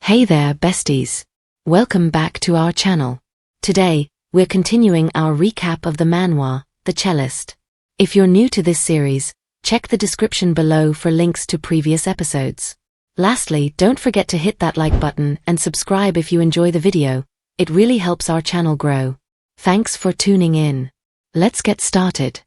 Hey there, besties. Welcome back to our channel. Today, we're continuing our recap of the manhwa, The Cellist. If you're new to this series, check the description below for links to previous episodes. Lastly, don't forget to hit that like button and subscribe if you enjoy the video. It really helps our channel grow. Thanks for tuning in. Let's get started.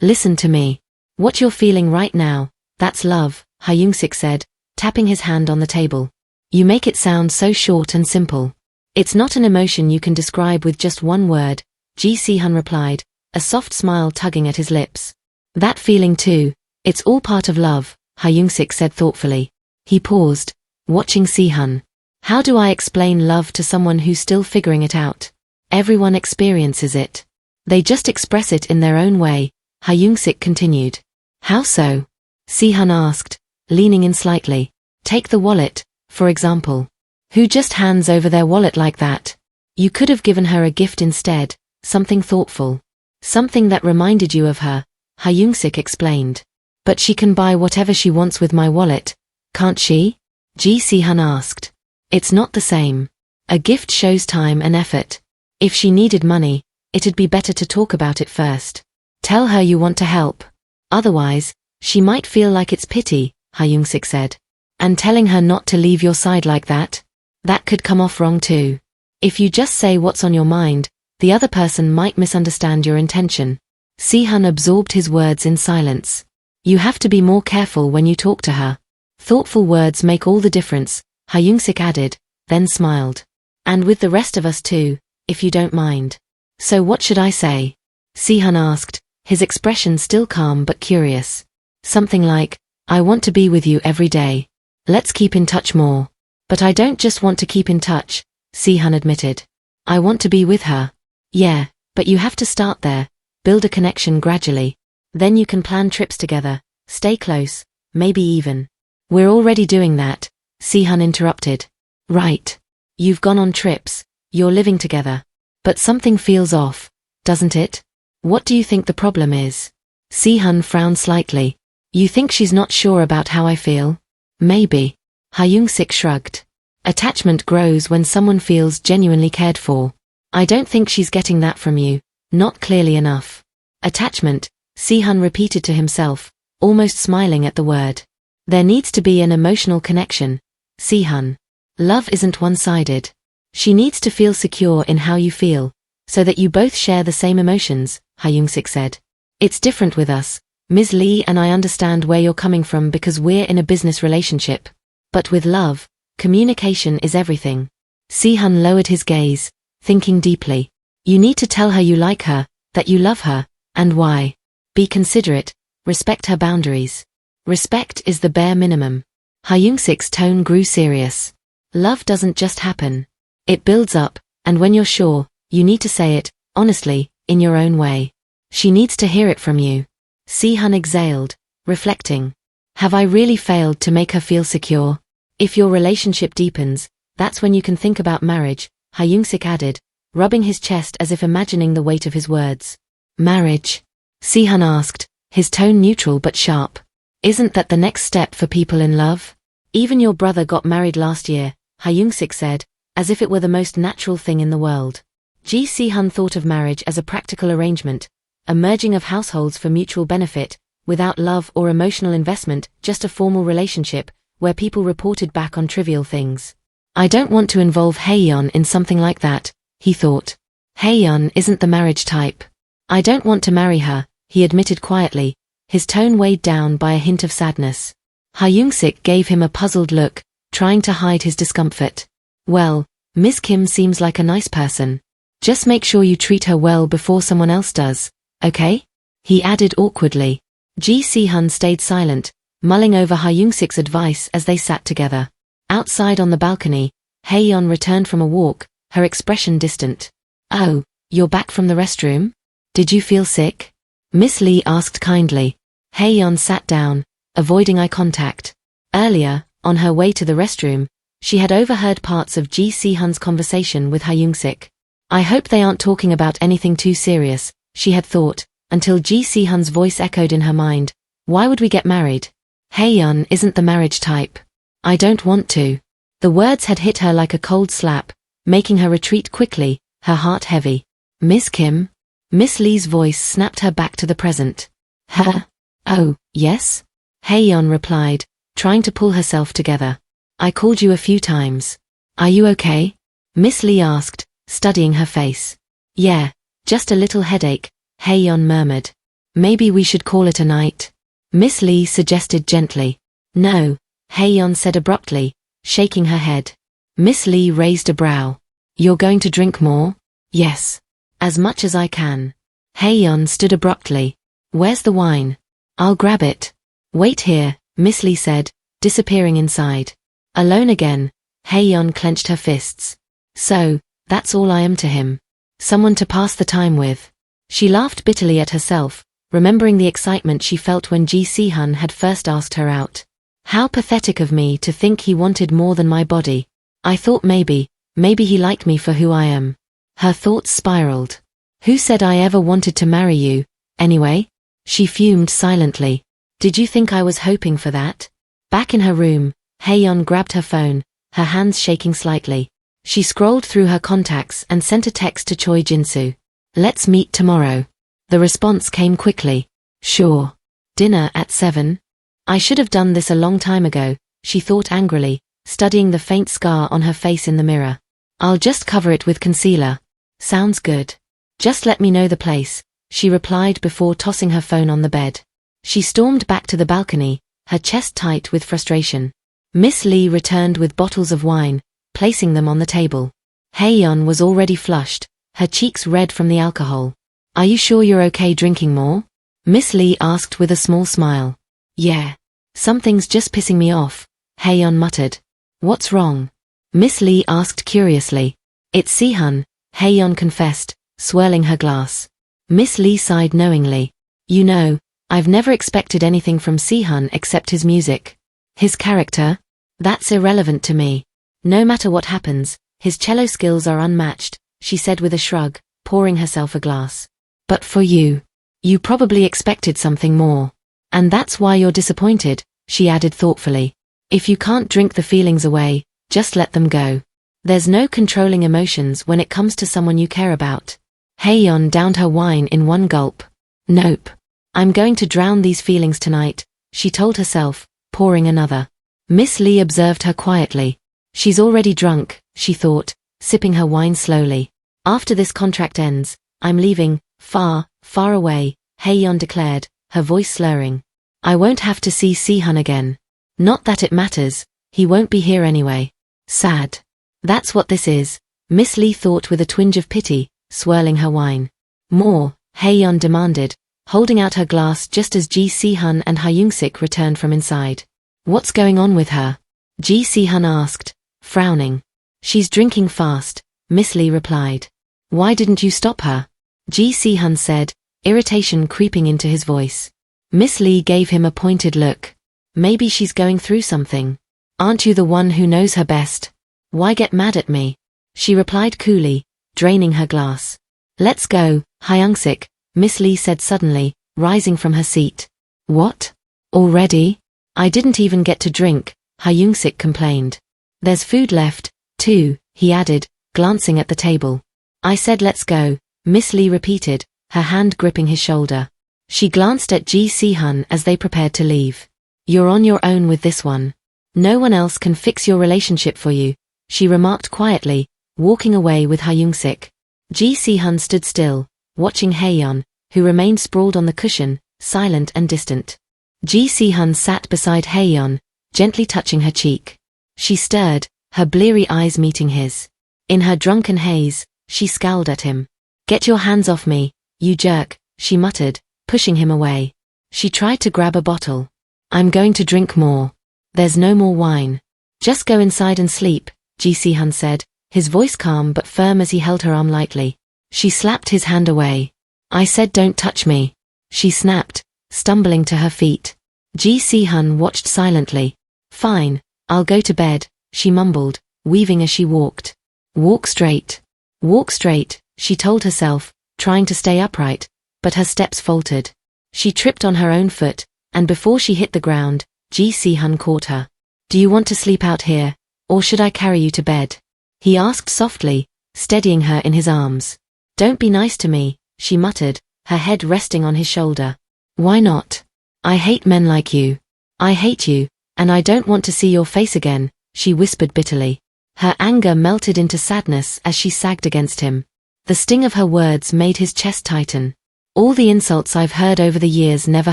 Listen to me. What you're feeling right now, that's love, Hayeon said, tapping his hand on the table. You make it sound so short and simple. It's not an emotion you can describe with just one word, Ji Sehun replied, a soft smile tugging at his lips. That feeling too, it's all part of love, Hayeon said thoughtfully. He paused, watching Sehun. How do I explain love to someone who's still figuring it out? Everyone experiences it. They just express it in their own way, Hayeon continued. How so? Sehun asked, leaning in slightly. Take the wallet, for example. Who just hands over their wallet like that? You could have given her a gift instead, something thoughtful. Something that reminded you of her, Hayeon explained. But she can buy whatever she wants with my wallet, can't she? Ji Sehun asked. It's not the same. A gift shows time and effort. If she needed money, it'd be better to talk about it first. Tell her you want to help. Otherwise, she might feel like it's pity, Hayeon said. And telling her not to leave your side like that? That could come off wrong too. If you just say what's on your mind, the other person might misunderstand your intention. Sehun absorbed his words in silence. You have to be more careful when you talk to her. Thoughtful words make all the difference, Hayeon added, then smiled. And with the rest of us too, if you don't mind. So what should I say? Sehun asked, his expression still calm but curious. Something like, I want to be with you every day. Let's keep in touch more. But I don't just want to keep in touch, Sehun admitted. I want to be with her. Yeah, but you have to start there, build a connection gradually. Then you can plan trips together, stay close, maybe even. We're already doing that, Sehun interrupted. Right. You've gone on trips, you're living together. But something feels off, doesn't it? What do you think the problem is? Sehun frowned slightly. You think she's not sure about how I feel? Maybe. Hayeon shrugged. Attachment grows when someone feels genuinely cared for. I don't think she's getting that from you, not clearly enough. Attachment, Sehun repeated to himself, almost smiling at the word. There needs to be an emotional connection, Sehun. Love isn't one-sided. She needs to feel secure in how you feel, so that you both share the same emotions, Hayeon said. It's different with us. Ms. Lee and I understand where you're coming from because we're in a business relationship. But with love, communication is everything. Sehun lowered his gaze, thinking deeply. You need to tell her you like her, that you love her, and why. Be considerate, respect her boundaries. Respect is the bare minimum. Hayeon's tone grew serious. Love doesn't just happen. It builds up, and when you're sure, you need to say it, honestly, in your own way. She needs to hear it from you. Sehun exhaled, reflecting. Have I really failed to make her feel secure? If your relationship deepens, that's when you can think about marriage, Hayeon added, rubbing his chest as if imagining the weight of his words. Marriage? Sehun asked, his tone neutral but sharp. Isn't that the next step for people in love? Even your brother got married last year, Hayeon said, as if it were the most natural thing in the world. Ji Sehun thought of marriage as a practical arrangement, a merging of households for mutual benefit, without love or emotional investment, just a formal relationship, where people reported back on trivial things. I don't want to involve Hayeon in something like that, he thought. Hayeon isn't the marriage type. I don't want to marry her, he admitted quietly, his tone weighed down by a hint of sadness. Hayeon gave him a puzzled look, trying to hide his discomfort. Well, Ms. Kim seems like a nice person. Just make sure you treat her well before someone else does. Okay? He added awkwardly. Ji Sehun stayed silent, mulling over Hayeon's advice as they sat together. Outside on the balcony, Hayeon returned from a walk, her expression distant. Oh, you're back from the restroom? Did you feel sick? Miss Lee asked kindly. Hayeon sat down, avoiding eye contact. Earlier, on her way to the restroom, she had overheard parts of Ji Sehun's conversation with Hayeon. I hope they aren't talking about anything too serious, she had thought, until Ji Sehun's voice echoed in her mind. Why would we get married? Hayeon isn't the marriage type. I don't want to. The words had hit her like a cold slap, making her retreat quickly, her heart heavy. Miss Kim? Miss Lee's voice snapped her back to the present. Huh? Oh, yes? Hayeon replied, trying to pull herself together. I called you a few times. Are you okay? Miss Lee asked, studying her face. Yeah, just a little headache, Hayeon murmured. Maybe we should call it a night. Miss Lee suggested gently. No, Hayeon said abruptly, shaking her head. Miss Lee raised a brow. You're going to drink more? Yes. As much as I can. Hayeon stood abruptly. Where's the wine? I'll grab it. Wait here, Miss Lee said, disappearing inside. Alone again, Hayeon clenched her fists. So, that's all I am to him. Someone to pass the time with. She laughed bitterly at herself, remembering the excitement she felt when Ji Sehun had first asked her out. How pathetic of me to think he wanted more than my body. I thought maybe he liked me for who I am. Her thoughts spiraled. Who said I ever wanted to marry you, anyway? She fumed silently. Did you think I was hoping for that? Back in her room, Hayeon grabbed her phone, her hands shaking slightly. She scrolled through her contacts and sent a text to Choi Jinsu. Let's meet tomorrow. The response came quickly. Sure. Dinner at 7? I should have done this a long time ago, she thought angrily, studying the faint scar on her face in the mirror. I'll just cover it with concealer. Sounds good. Just let me know the place, she replied before tossing her phone on the bed. She stormed back to the balcony, her chest tight with frustration. Miss Lee returned with bottles of wine, placing them on the table. Hayeon was already flushed, her cheeks red from the alcohol. Are you sure you're okay drinking more? Miss Lee asked with a small smile. Yeah. Something's just pissing me off, Hayeon muttered. What's wrong? Miss Lee asked curiously. It's Sehun, Hayeon confessed, swirling her glass. Miss Lee sighed knowingly. You know, I've never expected anything from Sehun except his music. His character? That's irrelevant to me. No matter what happens, his cello skills are unmatched, she said with a shrug, pouring herself a glass. But for you. You probably expected something more. And that's why you're disappointed, she added thoughtfully. If you can't drink the feelings away, just let them go. There's no controlling emotions when it comes to someone you care about. Hayeon downed her wine in one gulp. Nope. I'm going to drown these feelings tonight, she told herself, pouring another. Miss Lee observed her quietly. She's already drunk, she thought, sipping her wine slowly. After this contract ends, I'm leaving, far, far away, Hayeon declared, her voice slurring. I won't have to see Sehun again. Not that it matters, he won't be here anyway. Sad. That's what this is, Miss Lee thought with a twinge of pity, swirling her wine. More, Hayeon demanded, holding out her glass just as Ji Sehun and Hyungsik returned from inside. What's going on with her? Ji Sehun asked, frowning. She's drinking fast, Miss Lee replied. Why didn't you stop her? Ji Sehun said, irritation creeping into his voice. Miss Lee gave him a pointed look. Maybe she's going through something. Aren't you the one who knows her best? Why get mad at me? She replied coolly, draining her glass. Let's go, Hyungsik, Miss Lee said suddenly, rising from her seat. What? Already? I didn't even get to drink, Hyungsik complained. There's food left, too, he added, glancing at the table. I said let's go, Miss Lee repeated, her hand gripping his shoulder. She glanced at Ji Sehun as they prepared to leave. You're on your own with this one. No one else can fix your relationship for you, she remarked quietly, walking away with Hyungsik. Ji Sehun stood still, watching Hayeon, who remained sprawled on the cushion, silent and distant. Ji Sehun sat beside Hayeon, gently touching her cheek. She stirred, her bleary eyes meeting his. In her drunken haze, she scowled at him. Get your hands off me, you jerk, she muttered, pushing him away. She tried to grab a bottle. I'm going to drink more. There's no more wine. Just go inside and sleep, Ji Sehun said, his voice calm but firm as he held her arm lightly. She slapped his hand away. I said don't touch me. She snapped, stumbling to her feet. Ji Sehun watched silently. Fine, I'll go to bed, she mumbled, weaving as she walked. Walk straight. Walk straight, she told herself, trying to stay upright, but her steps faltered. She tripped on her own foot, and before she hit the ground, Ji Sehun caught her. Do you want to sleep out here? Or should I carry you to bed? He asked softly, steadying her in his arms. Don't be nice to me, she muttered, her head resting on his shoulder. Why not? I hate men like you. I hate you, and I don't want to see your face again, she whispered bitterly. Her anger melted into sadness as she sagged against him. The sting of her words made his chest tighten. All the insults I've heard over the years never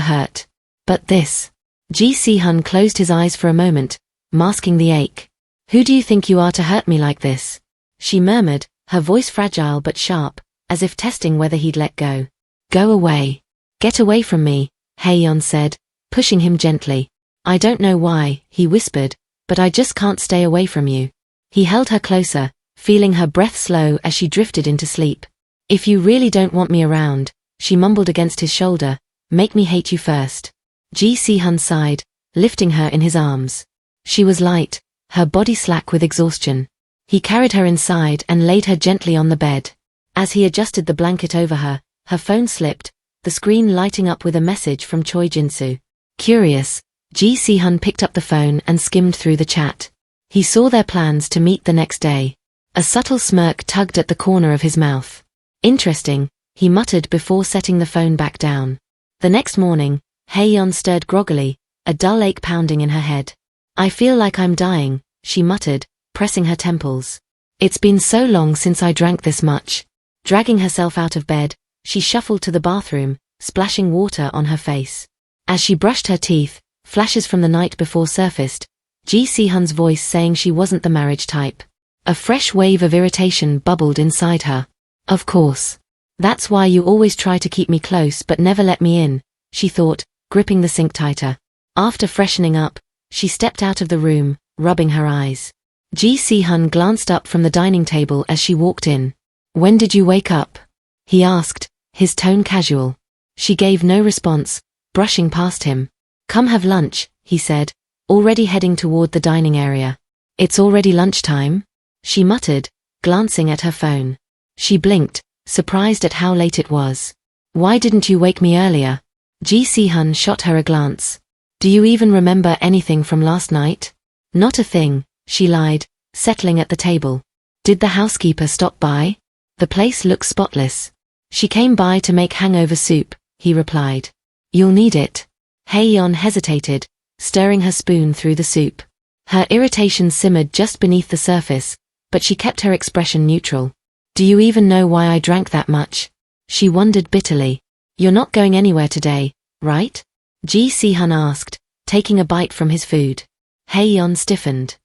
hurt. But this. Ji Sehun closed his eyes for a moment, masking the ache. Who do you think you are to hurt me like this? She murmured, her voice fragile but sharp, as if testing whether he'd let go. Go away. Get away from me, Hayeon said, pushing him gently. I don't know why, he whispered, but I just can't stay away from you. He held her closer, feeling her breath slow as she drifted into sleep. If you really don't want me around, she mumbled against his shoulder, make me hate you first. Ji Sehun sighed, lifting her in his arms. She was light, her body slack with exhaustion. He carried her inside and laid her gently on the bed. As he adjusted the blanket over her, her phone slipped, the screen lighting up with a message from Choi Jinsu. Curious, Ji Sehun picked up the phone and skimmed through the chat. He saw their plans to meet the next day. A subtle smirk tugged at the corner of his mouth. Interesting, he muttered before setting the phone back down. The next morning, Hayeon stirred groggily, a dull ache pounding in her head. I feel like I'm dying, she muttered, pressing her temples. It's been so long since I drank this much. Dragging herself out of bed, she shuffled to the bathroom, splashing water on her face. As she brushed her teeth, flashes from the night before surfaced, Ji Sehun's voice saying she wasn't the marriage type. A fresh wave of irritation bubbled inside her. Of course. That's why you always try to keep me close but never let me in, she thought, gripping the sink tighter. After freshening up, she stepped out of the room, rubbing her eyes. Ji Sehun glanced up from the dining table as she walked in. When did you wake up? He asked, his tone casual. She gave no response, brushing past him. Come have lunch, he said, already heading toward the dining area. It's already lunchtime? She muttered, glancing at her phone. She blinked, surprised at how late it was. Why didn't you wake me earlier? Ji Sehun shot her a glance. Do you even remember anything from last night? Not a thing, she lied, settling at the table. Did the housekeeper stop by? The place looks spotless. She came by to make hangover soup, he replied. You'll need it. Hayeon hesitated, stirring her spoon through the soup. Her irritation simmered just beneath the surface, but she kept her expression neutral. Do you even know why I drank that much? She wondered bitterly. You're not going anywhere today, right? Ji Sehun asked, taking a bite from his food. Hayeon stiffened.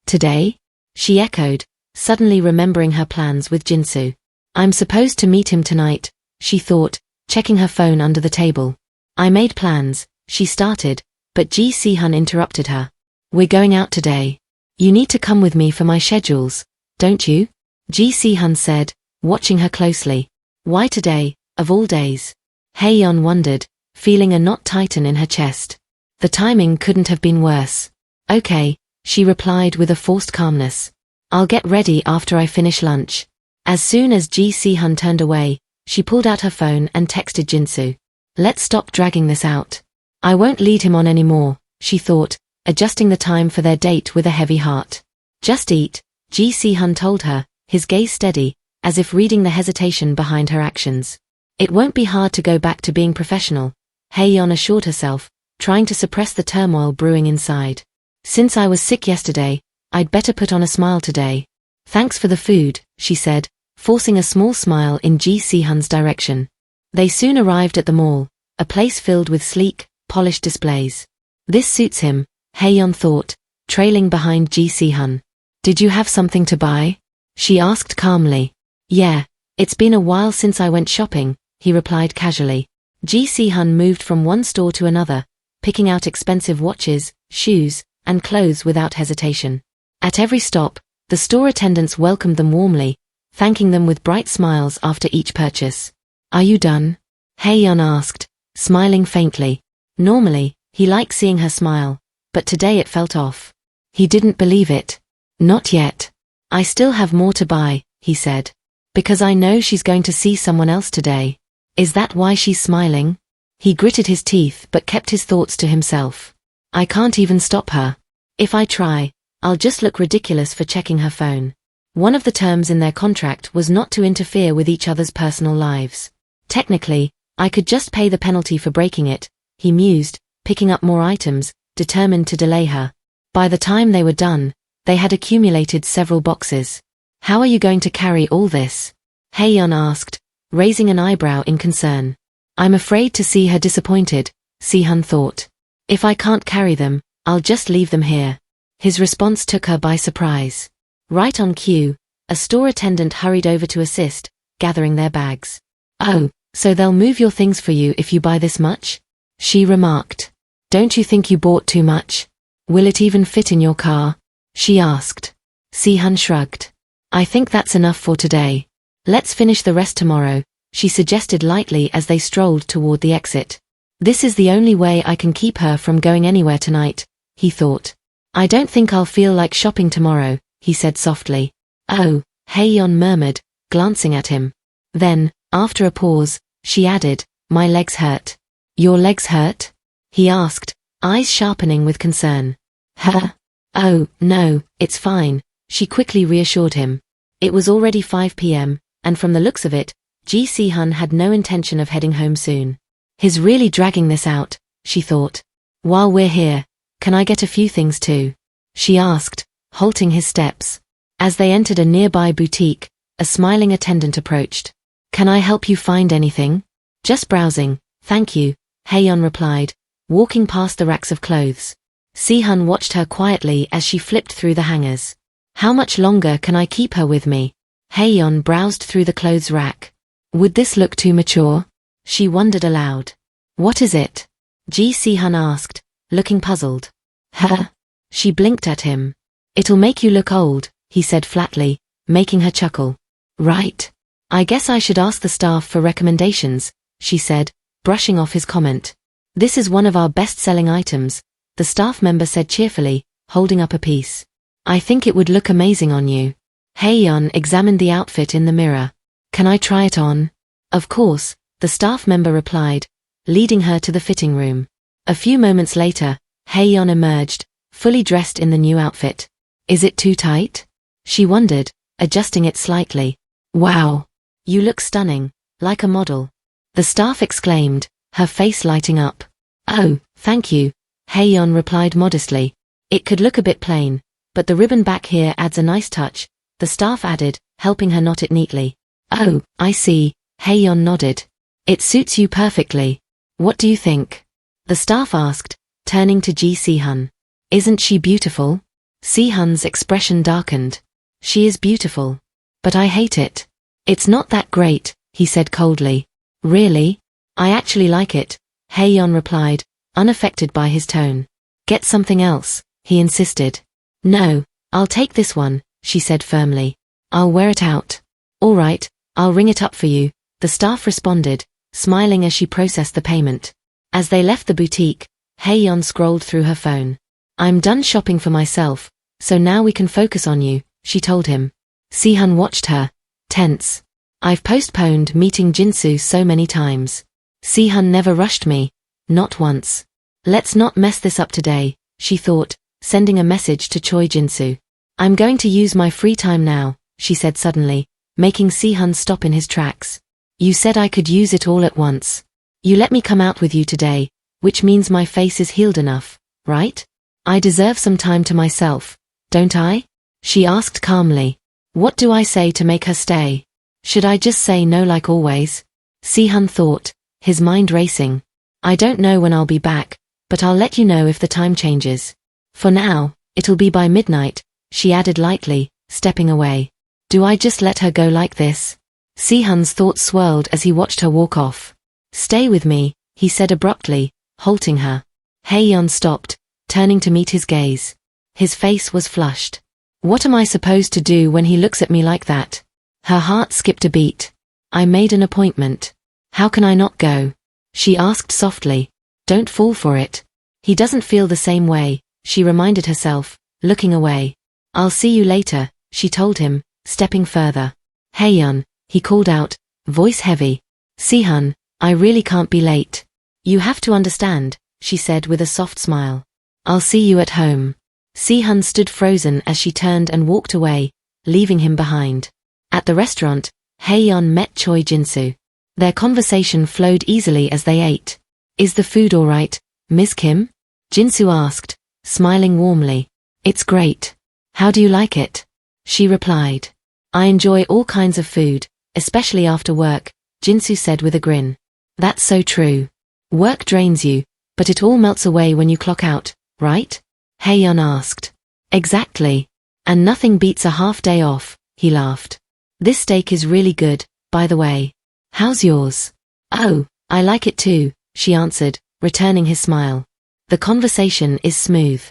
Today? She echoed, suddenly remembering her plans with Jinsu. I'm supposed to meet him tonight, she thought, checking her phone under the table. I made plans, she started, but Ji Sehun interrupted her. We're going out today. You need to come with me for my schedules, don't you? Ji Sehun said, watching her closely. Why today, of all days? Hayeon wondered, feeling a knot tighten in her chest. The timing couldn't have been worse. Okay, she replied with a forced calmness. I'll get ready after I finish lunch. As soon as Ji Sehun turned away, she pulled out her phone and texted Jinsu. Let's stop dragging this out. I won't lead him on anymore, she thought, adjusting the time for their date with a heavy heart. Just eat, Ji Sehun told her, his gaze steady, as if reading the hesitation behind her actions. It won't be hard to go back to being professional, Hayeon assured herself, trying to suppress the turmoil brewing inside. Since I was sick yesterday, I'd better put on a smile today. Thanks for the food, she said, forcing a small smile in Ji Sehun's direction. They soon arrived at the mall, a place filled with sleek, polished displays. This suits him, Hayeon thought, trailing behind Ji Sehun. Did you have something to buy? She asked calmly. Yeah, it's been a while since I went shopping, he replied casually. Ji Sehun moved from one store to another, picking out expensive watches, shoes, and clothes without hesitation. At every stop, the store attendants welcomed them warmly, thanking them with bright smiles after each purchase. Are you done? Hayeon asked, smiling faintly. Normally, he liked seeing her smile, but today it felt off. He didn't believe it. Not yet. I still have more to buy, he said. Because I know she's going to see someone else today. Is that why she's smiling? He gritted his teeth but kept his thoughts to himself. I can't even stop her. If I try, I'll just look ridiculous for checking her phone. One of the terms in their contract was not to interfere with each other's personal lives. Technically, I could just pay the penalty for breaking it, he mused, picking up more items, determined to delay her. By the time they were done, they had accumulated several boxes. How are you going to carry all this? Hayeon asked, raising an eyebrow in concern. I'm afraid to see her disappointed, Sehun thought. If I can't carry them, I'll just leave them here. His response took her by surprise. Right on cue, a store attendant hurried over to assist, gathering their bags. Oh, so they'll move your things for you if you buy this much? She remarked. Don't you think you bought too much? Will it even fit in your car? She asked. Sehun shrugged. I think that's enough for today. Let's finish the rest tomorrow, she suggested lightly as they strolled toward the exit. This is the only way I can keep her from going anywhere tonight, he thought. I don't think I'll feel like shopping tomorrow, he said softly. Oh, Hayeon murmured, glancing at him. Then, after a pause, she added, my legs hurt. Your legs hurt? He asked, eyes sharpening with concern. Huh? Oh, no, it's fine, she quickly reassured him. It was already 5 p.m., and from the looks of it, Ji Sehun had no intention of heading home soon. He's really dragging this out, she thought. While we're here, can I get a few things too? She asked, halting his steps. As they entered a nearby boutique, a smiling attendant approached. Can I help you find anything? Just browsing, thank you, Hayeon replied, walking past the racks of clothes. Sehun watched her quietly as she flipped through the hangers. How much longer can I keep her with me? Hayeon browsed through the clothes rack. Would this look too mature? She wondered aloud. What is it? Ji Sehun asked, looking puzzled. Huh? She blinked at him. It'll make you look old, he said flatly, making her chuckle. Right. I guess I should ask the staff for recommendations, she said, brushing off his comment. This is one of our best-selling items, the staff member said cheerfully, holding up a piece. I think it would look amazing on you. Hayeon examined the outfit in the mirror. Can I try it on? Of course, the staff member replied, leading her to the fitting room. A few moments later, Hayeon emerged, fully dressed in the new outfit. Is it too tight? She wondered, adjusting it slightly. Wow! You look stunning, like a model. The staff exclaimed, her face lighting up. Oh, thank you, Hayeon replied modestly. It could look a bit plain, but the ribbon back here adds a nice touch, the staff added, helping her knot it neatly. Oh, I see, Hayeon nodded. It suits you perfectly. What do you think? The staff asked, turning to Ji Sehun. Isn't she beautiful? Sehun's expression darkened. She is beautiful. But I hate it. It's not that great, he said coldly. Really? I actually like it, Hayeon replied, unaffected by his tone. Get something else, he insisted. No, I'll take this one, she said firmly. I'll wear it out. All right, I'll ring it up for you, the staff responded, smiling as she processed the payment. As they left the boutique, Hayeon scrolled through her phone. I'm done shopping for myself, so now we can focus on you, she told him. Sehun watched her, tense. I've postponed meeting Jinsu so many times. Sehun never rushed me, not once. Let's not mess this up today, she thought, sending a message to Choi Jinsu. I'm going to use my free time now, she said suddenly, making Sehun stop in his tracks. You said I could use it all at once. You let me come out with you today, which means my face is healed enough, right? I deserve some time to myself, don't I? She asked calmly. What do I say to make her stay? Should I just say no like always? Sehun thought, his mind racing. I don't know when I'll be back, but I'll let you know if the time changes. For now, it'll be by midnight, she added lightly, stepping away. Do I just let her go like this? Sehun's thoughts swirled as he watched her walk off. Stay with me, he said abruptly, halting her. Hayeon stopped, turning to meet his gaze. His face was flushed. What am I supposed to do when he looks at me like that? Her heart skipped a beat. I made an appointment. How can I not go? She asked softly. Don't fall for it. He doesn't feel the same way, she reminded herself, looking away. I'll see you later, she told him, stepping further. Hayeon, he called out, voice heavy. Sehun, I really can't be late. You have to understand, she said with a soft smile. I'll see you at home. Sehun stood frozen as she turned and walked away, leaving him behind. At the restaurant, Hayeon met Choi Jinsu. Their conversation flowed easily as they ate. "Is the food alright, Ms. Kim?" Jinsu asked, smiling warmly. "It's great. How do you like it?" She replied. "I enjoy all kinds of food, especially after work," Jinsu said with a grin. "That's so true. Work drains you, but it all melts away when you clock out, right?" Hayeon asked. "Exactly. And nothing beats a half day off," he laughed. "This steak is really good, by the way. How's yours?" "Oh, I like it too," she answered, returning his smile. "The conversation is smooth.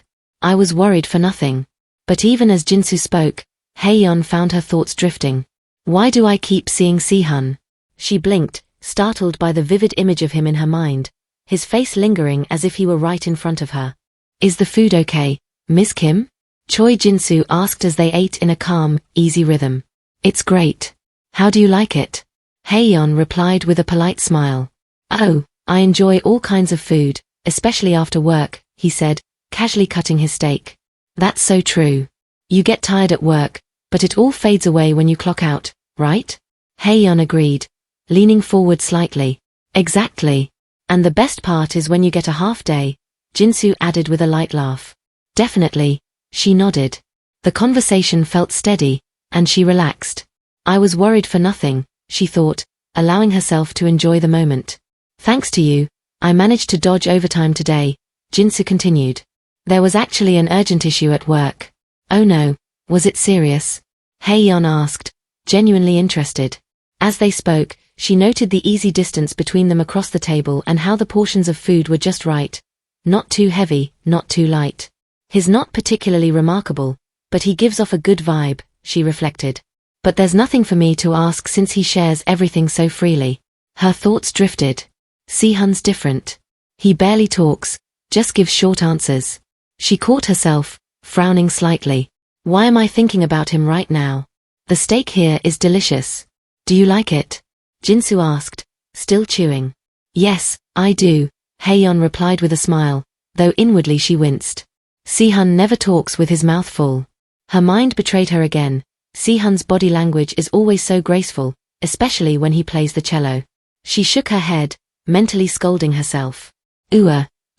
I was worried for nothing." But even as Jinsu spoke, Hayeon found her thoughts drifting. "Why do I keep seeing Sehun?" She blinked, startled by the vivid image of him in her mind, his face lingering as if he were right in front of her. "Is the food okay, Ms. Kim?" Choi Jinsu asked as they ate in a calm, easy rhythm. "It's great. How do you like it?" Hayeon replied with a polite smile. "Oh, I enjoy all kinds of food, especially after work," he said, casually cutting his steak. "That's so true. You get tired at work, but it all fades away when you clock out, right?" Hayeon agreed, leaning forward slightly. "Exactly. And the best part is when you get a half day," Jinsu added with a light laugh. "Definitely," she nodded. The conversation felt steady, and she relaxed. "I was worried for nothing," she thought, allowing herself to enjoy the moment. "Thanks to you, I managed to dodge overtime today," Jinsu continued. "There was actually an urgent issue at work." "Oh no, was it serious?" Hayeon asked, genuinely interested. As they spoke, she noted the easy distance between them across the table and how the portions of food were just right. Not too heavy, not too light. "He's not particularly remarkable, but he gives off a good vibe," she reflected. "But there's nothing for me to ask since he shares everything so freely." Her thoughts drifted. Sehun's different. He barely talks, just gives short answers. She caught herself, frowning slightly. "Why am I thinking about him right now? The steak here is delicious. Do you like it?" Jinsu asked, still chewing. "Yes, I do," Hayeon replied with a smile, though inwardly she winced. Sehun never talks with his mouth full. Her mind betrayed her again. Sehun's body language is always so graceful, especially when he plays the cello. She shook her head, mentally scolding herself.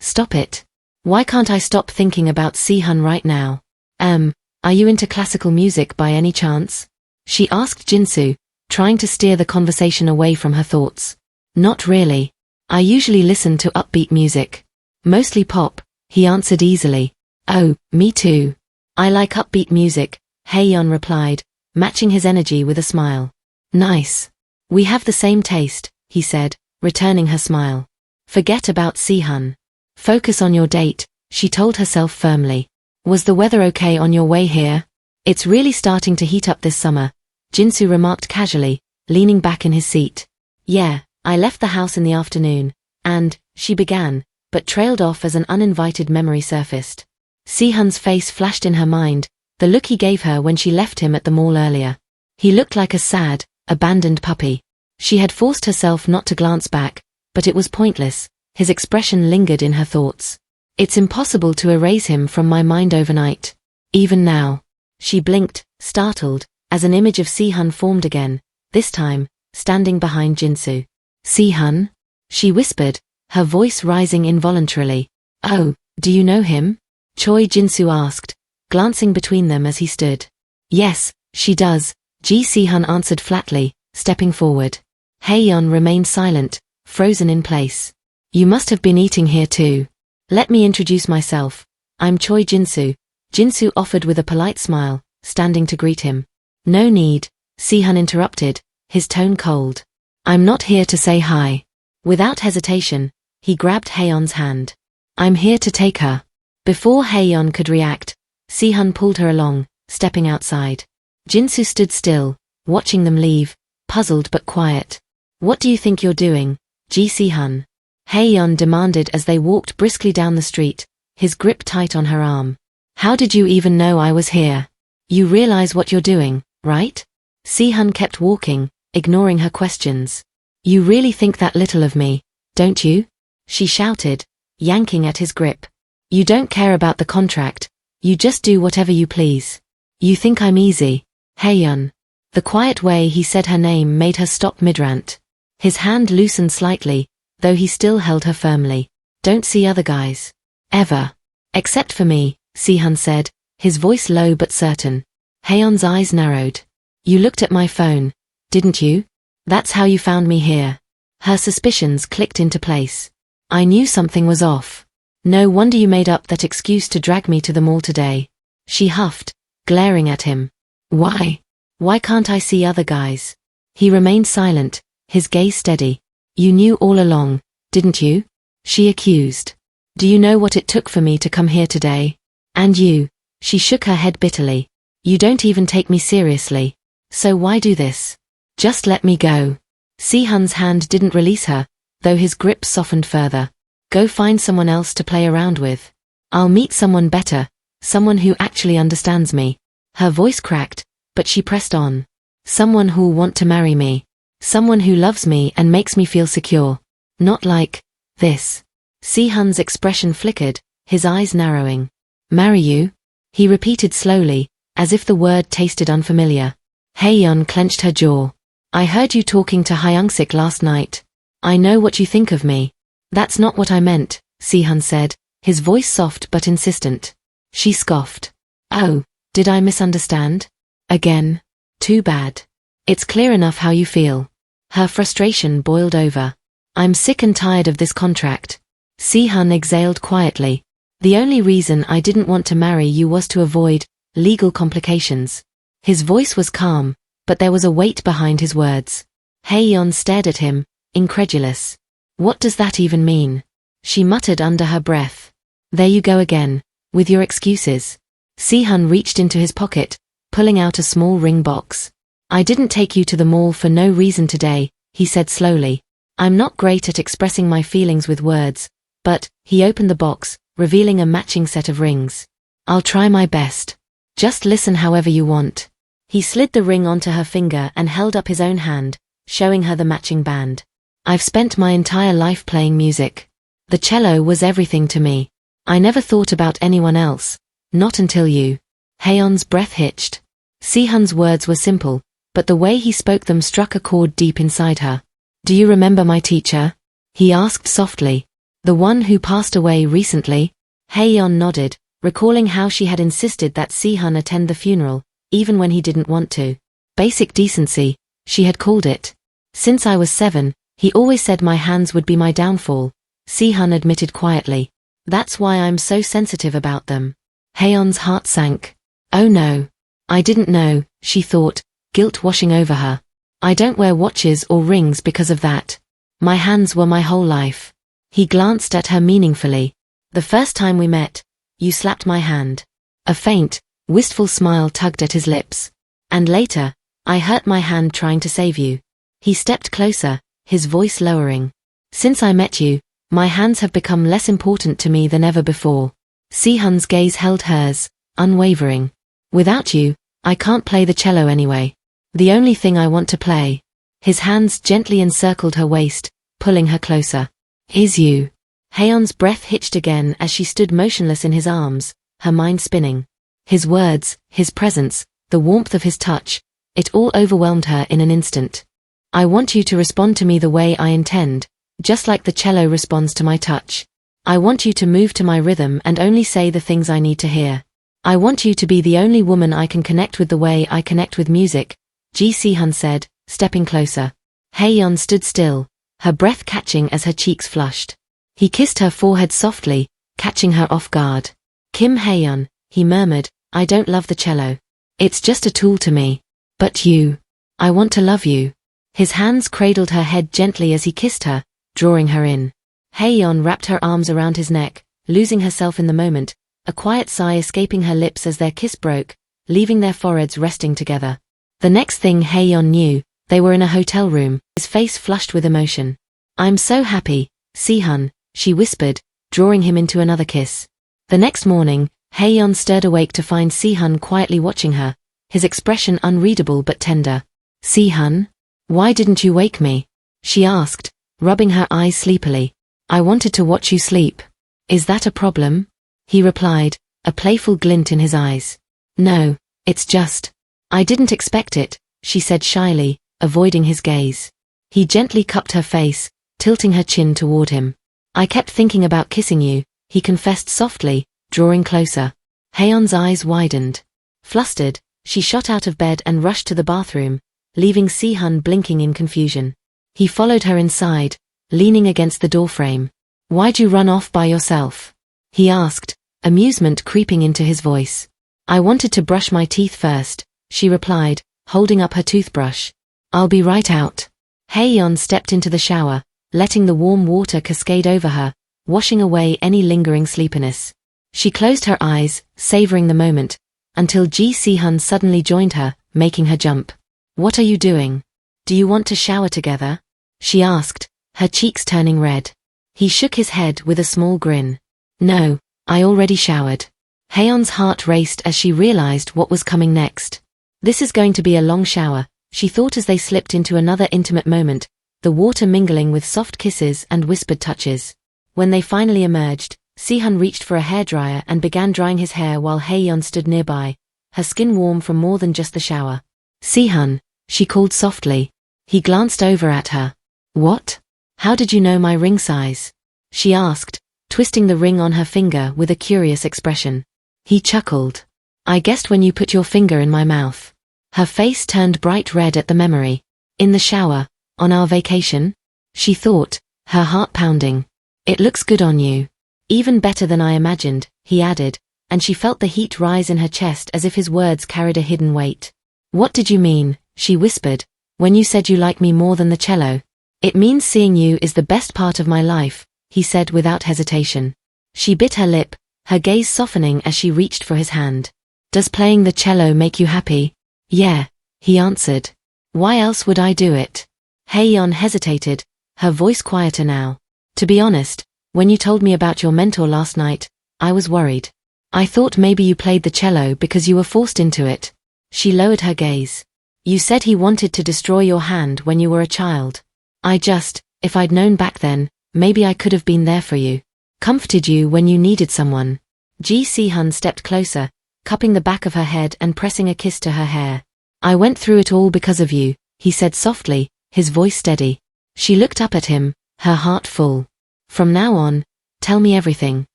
Stop it. Why can't I stop thinking about Sehun right now? Are you into classical music by any chance?" she asked Jinsu, trying to steer the conversation away from her thoughts. "Not really. I usually listen to upbeat music. Mostly pop," he answered easily. "Oh, me too. I like upbeat music," Hayeon replied, matching his energy with a smile. "Nice. We have the same taste," he said, returning her smile. "Forget about Sehun. Focus on your date," she told herself firmly. "Was the weather okay on your way here?" "It's really starting to heat up this summer," Jinsu remarked casually, leaning back in his seat. "Yeah, I left the house in the afternoon, and," she began, but trailed off as an uninvited memory surfaced. Sehun's face flashed in her mind, the look he gave her when she left him at the mall earlier. He looked like a sad, abandoned puppy. She had forced herself not to glance back, but it was pointless. His expression lingered in her thoughts. "It's impossible to erase him from my mind overnight. Even now." She blinked, startled, as an image of Sehun formed again, this time, standing behind Jinsu. "Sehun?" she whispered, her voice rising involuntarily. "Oh, do you know him?" Choi Jinsu asked, glancing between them as he stood. "Yes, she does," Ji Sehun answered flatly, stepping forward. Hayeon remained silent, frozen in place. "You must have been eating here too. Let me introduce myself. I'm Choi Jinsu," Jinsu offered with a polite smile, standing to greet him. "No need," Sehun interrupted, his tone cold. "I'm not here to say hi." Without hesitation, he grabbed Hayeon's hand. "I'm here to take her." Before Hayeon could react, Sehun pulled her along, stepping outside. Jinsu stood still, watching them leave, puzzled but quiet. "What do you think you're doing, Ji Sehun?" Hayeon demanded as they walked briskly down the street, his grip tight on her arm. "How did you even know I was here? You realize what you're doing, right?" Sehun kept walking, ignoring her questions. "You really think that little of me, don't you?" she shouted, yanking at his grip. "You don't care about the contract, You just do whatever you please. You think I'm easy. Hayeon. The quiet way he said her name made her stop mid-rant. His hand loosened slightly, though he still held her firmly. Don't see other guys. Ever. Except for me, Sehun said, his voice low but certain. Hayeon's eyes narrowed. You looked at my phone, didn't you? That's how you found me here. Her suspicions clicked into place. I knew something was off. No wonder you made up that excuse to drag me to the mall today. She huffed, glaring at him. Why? Why can't I see other guys? He remained silent, his gaze steady. You knew all along, didn't you? She accused. Do you know what it took for me to come here today? And you? She shook her head bitterly. You don't even take me seriously. So why do this? Just let me go. Sehun's hand didn't release her, though his grip softened further. Go find someone else to play around with. I'll meet someone better, someone who actually understands me. Her voice cracked, but she pressed on. Someone who'll want to marry me. Someone who loves me and makes me feel secure. Not like this. Sehun's expression flickered, his eyes narrowing. Marry you? He repeated slowly, as if the word tasted unfamiliar. Hayeon clenched her jaw. I heard you talking to Hyungsik last night. I know what you think of me. That's not what I meant, Sehun said, his voice soft but insistent. She scoffed. Oh, did I misunderstand? Again? Too bad. It's clear enough how you feel. Her frustration boiled over. I'm sick and tired of this contract. Sehun exhaled quietly. The only reason I didn't want to marry you was to avoid legal complications. His voice was calm, but there was a weight behind his words. Hayeon stared at him, incredulous. What does that even mean? She muttered under her breath. There you go again, with your excuses. Sehun reached into his pocket, pulling out a small ring box. I didn't take you to the mall for no reason today, he said slowly. I'm not great at expressing my feelings with words, but, he opened the box, revealing a matching set of rings. I'll try my best. Just listen however you want. He slid the ring onto her finger and held up his own hand, showing her the matching band. I've spent my entire life playing music. The cello was everything to me. I never thought about anyone else, not until you. Hayeon's breath hitched. Sehun's words were simple, but the way he spoke them struck a chord deep inside her. Do you remember my teacher? He asked softly. The one who passed away recently? Hayeon nodded, recalling how she had insisted that Sehun attend the funeral, even when he didn't want to. Basic decency, she had called it. Since I was 7, he always said my hands would be my downfall, Sehun admitted quietly. That's why I'm so sensitive about them. Hayeon's heart sank. Oh no. I didn't know, she thought, guilt washing over her. I don't wear watches or rings because of that. My hands were my whole life. He glanced at her meaningfully. The first time we met, you slapped my hand. A faint, wistful smile tugged at his lips. And later, I hurt my hand trying to save you. He stepped closer, his voice lowering. Since I met you, my hands have become less important to me than ever before. Sehun's gaze held hers, unwavering. Without you, I can't play the cello anyway. The only thing I want to play. His hands gently encircled her waist, pulling her closer. Is you. Hayeon's breath hitched again as she stood motionless in his arms, her mind spinning. His words, his presence, the warmth of his touch, it all overwhelmed her in an instant. I want you to respond to me the way I intend, just like the cello responds to my touch. I want you to move to my rhythm and only say the things I need to hear. I want you to be the only woman I can connect with the way I connect with music, Ji Sehun said, stepping closer. Hayeon stood still, her breath catching as her cheeks flushed. He kissed her forehead softly, catching her off guard. Kim Hayeon, he murmured, I don't love the cello. It's just a tool to me. But you. I want to love you. His hands cradled her head gently as he kissed her, drawing her in. Hayeon wrapped her arms around his neck, losing herself in the moment, a quiet sigh escaping her lips as their kiss broke, leaving their foreheads resting together. The next thing Hayeon knew, they were in a hotel room, his face flushed with emotion. I'm so happy, Sehun, she whispered, drawing him into another kiss. The next morning, Hayeon stirred awake to find Sehun quietly watching her, his expression unreadable but tender. Sehun? Why didn't you wake me? She asked, rubbing her eyes sleepily. I wanted to watch you sleep. Is that a problem? He replied, a playful glint in his eyes. No, it's just. I didn't expect it, she said shyly, avoiding his gaze. He gently cupped her face, tilting her chin toward him. I kept thinking about kissing you, he confessed softly, drawing closer. Hayeon's eyes widened. Flustered, she shot out of bed and rushed to the bathroom, leaving Sehun blinking in confusion. He followed her inside, leaning against the doorframe. Why'd you run off by yourself? He asked, amusement creeping into his voice. I wanted to brush my teeth first, she replied, holding up her toothbrush. I'll be right out. Hayeon stepped into the shower, letting the warm water cascade over her, washing away any lingering sleepiness. She closed her eyes, savoring the moment, until Ji Sehun suddenly joined her, making her jump. What are you doing? Do you want to shower together? She asked, her cheeks turning red. He shook his head with a small grin. No, I already showered. Hayeon's heart raced as she realized what was coming next. This is going to be a long shower, she thought as they slipped into another intimate moment, the water mingling with soft kisses and whispered touches. When they finally emerged, Sehun reached for a hairdryer and began drying his hair while Hayeon stood nearby, her skin warm from more than just the shower. Sehun, she called softly. He glanced over at her. What? How did you know my ring size? She asked, twisting the ring on her finger with a curious expression. He chuckled. I guessed when you put your finger in my mouth. Her face turned bright red at the memory. In the shower, on our vacation? She thought, her heart pounding. It looks good on you. Even better than I imagined, he added, and she felt the heat rise in her chest as if his words carried a hidden weight. What did you mean, she whispered, when you said you like me more than the cello? It means seeing you is the best part of my life, he said without hesitation. She bit her lip, her gaze softening as she reached for his hand. Does playing the cello make you happy? Yeah, he answered. Why else would I do it? Hayeon hesitated, her voice quieter now. To be honest, when you told me about your mentor last night, I was worried. I thought maybe you played the cello because you were forced into it. She lowered her gaze. You said he wanted to destroy your hand when you were a child. If I'd known back then, maybe I could have been there for you. Comforted you when you needed someone. Ji Sehun stepped closer, cupping the back of her head and pressing a kiss to her hair. I went through it all because of you, he said softly, his voice steady. She looked up at him, her heart full. From now on, tell me everything.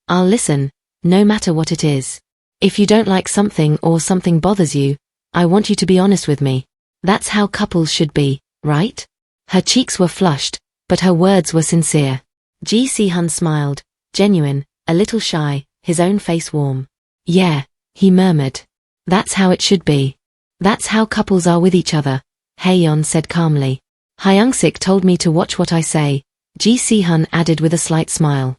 I'll listen, no matter what it is. If you don't like something or something bothers you, I want you to be honest with me. That's how couples should be, right? Her cheeks were flushed, but her words were sincere. Ji Sehun smiled, genuine, a little shy, his own face warm. Yeah, he murmured. That's how it should be. That's how couples are with each other, Hayeon said calmly. Hyungsik told me to watch what I say, Ji Sehun added with a slight smile.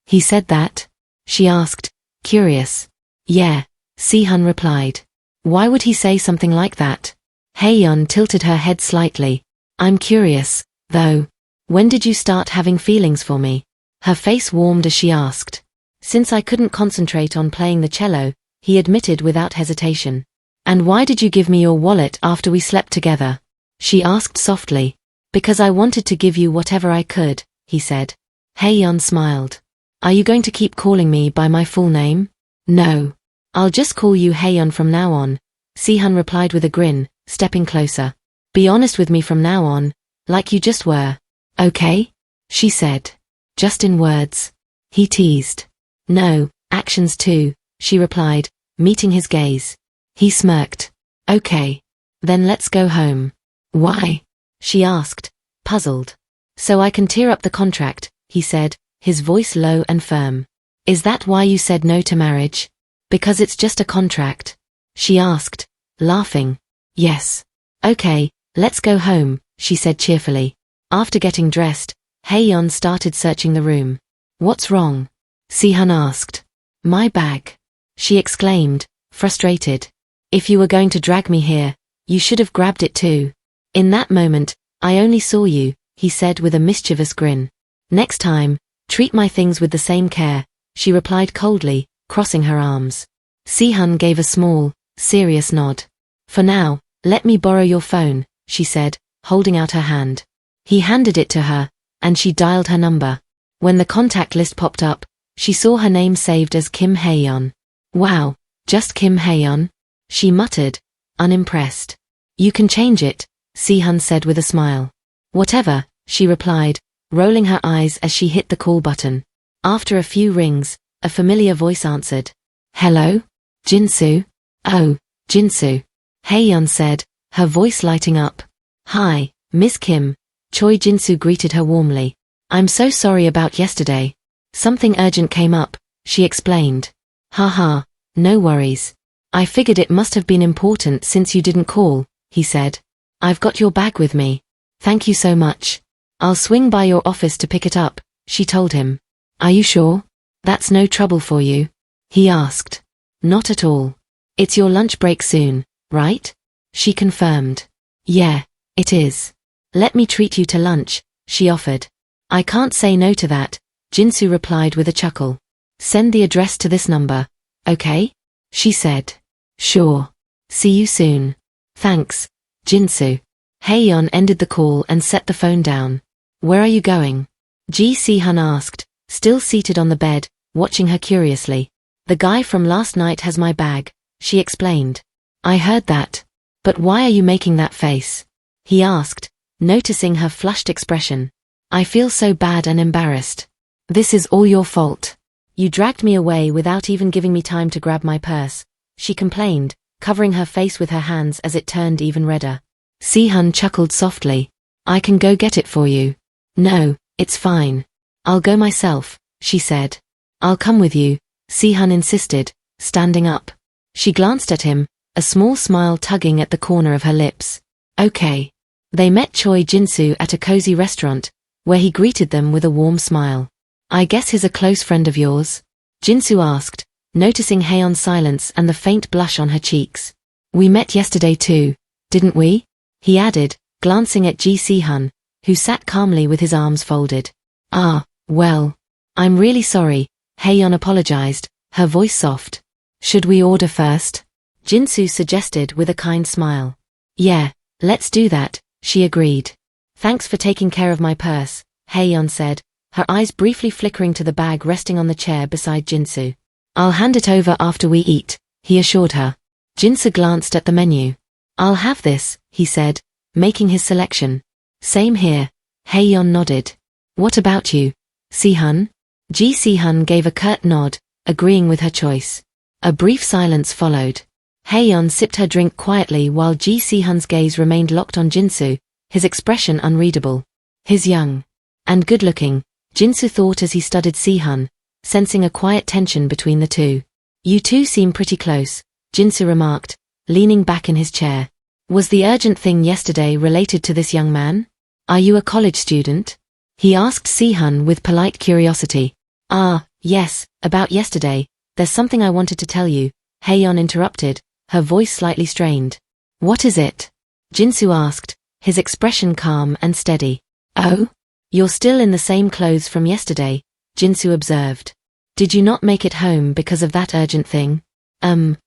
He said that? She asked, curious. Yeah, Sehun replied. Why would he say something like that? Hayeon tilted her head slightly. I'm curious, though. When did you start having feelings for me? Her face warmed as she asked. Since I couldn't concentrate on playing the cello, he admitted without hesitation. And why did you give me your wallet after we slept together? She asked softly. Because I wanted to give you whatever I could, he said. Hayeon smiled. Are you going to keep calling me by my full name? No. I'll just call you Hayeon from now on, Sehun replied with a grin, stepping closer. Be honest with me from now on, like you just were. Okay? She said. Just in words. He teased. No, actions too, she replied, meeting his gaze. He smirked. Okay. Then let's go home. Why? She asked, puzzled. So I can tear up the contract, he said, his voice low and firm. Is that why you said no to marriage? Because it's just a contract? She asked, laughing. Yes. Okay, let's go home, she said cheerfully. After getting dressed, Hayeon started searching the room. What's wrong? Sehun asked. My bag. She exclaimed, frustrated. If you were going to drag me here, you should have grabbed it too. In that moment, I only saw you, he said with a mischievous grin. Next time, treat my things with the same care, she replied coldly, crossing her arms. Sehun gave a small, serious nod. For now, let me borrow your phone, she said, holding out her hand. He handed it to her, and she dialed her number. When the contact list popped up, She saw her name saved as Kim Hayeon. Wow, just Kim Hayeon? She muttered, unimpressed. You can change it, Sehun said with a smile. Whatever, she replied, rolling her eyes as she hit the call button. After a few rings, a familiar voice answered. Hello? Jinsu? Oh, Jinsu. Hayeon said, her voice lighting up. Hi, Miss Kim. Choi Jinsu greeted her warmly. I'm so sorry about yesterday. Something urgent came up, she explained. Haha, no worries. I figured it must have been important since you didn't call, he said. I've got your bag with me. Thank you so much. I'll swing by your office to pick it up, she told him. Are you sure? That's no trouble for you? He asked. Not at all. It's your lunch break soon, right? She confirmed. Yeah, it is. Let me treat you to lunch, she offered. I can't say no to that, Jinsu replied with a chuckle. Send the address to this number, okay? She said. Sure. See you soon. Thanks, Jinsu. Hayeon ended the call and set the phone down. Where are you going? Ji Sehun asked, still seated on the bed, watching her curiously. The guy from last night has my bag, she explained. I heard that. But why are you making that face? He asked, noticing her flushed expression. I feel so bad and embarrassed. This is all your fault. You dragged me away without even giving me time to grab my purse, she complained, covering her face with her hands as it turned even redder. Sehun chuckled softly. I can go get it for you. No, it's fine. I'll go myself, she said. I'll come with you, Sehun insisted, standing up. She glanced at him, a small smile tugging at the corner of her lips. Okay. They met Choi Jinsu at a cozy restaurant, where he greeted them with a warm smile. I guess he's a close friend of yours? Jinsu asked, noticing Hayeon's silence and the faint blush on her cheeks. We met yesterday too, didn't we? He added, glancing at Ji Sehun, who sat calmly with his arms folded. Ah, well. I'm really sorry, Hayeon apologized, her voice soft. Should we order first? Jinsu suggested with a kind smile. Yeah, let's do that, she agreed. Thanks for taking care of my purse, Hayeon said, her eyes briefly flickering to the bag resting on the chair beside Jinsu. I'll hand it over after we eat, he assured her. Jinsu glanced at the menu. I'll have this, he said, making his selection. Same here, Hayeon nodded. What about you, Sehun? Ji Sehun gave a curt nod, agreeing with her choice. A brief silence followed. Hayeon sipped her drink quietly while Ji Sehun's gaze remained locked on Jinsu, his expression unreadable. He's young. And good-looking, Jinsu thought as he studied Sehun, sensing a quiet tension between the two. You two seem pretty close, Jinsu remarked, leaning back in his chair. Was the urgent thing yesterday related to this young man? Are you a college student? He asked Sehun with polite curiosity. Ah, yes, about yesterday. There's something I wanted to tell you, Hayeon interrupted, her voice slightly strained. What is it? Jinsu asked, his expression calm and steady. Oh? You're still in the same clothes from yesterday, Jinsu observed. Did you not make it home because of that urgent thing?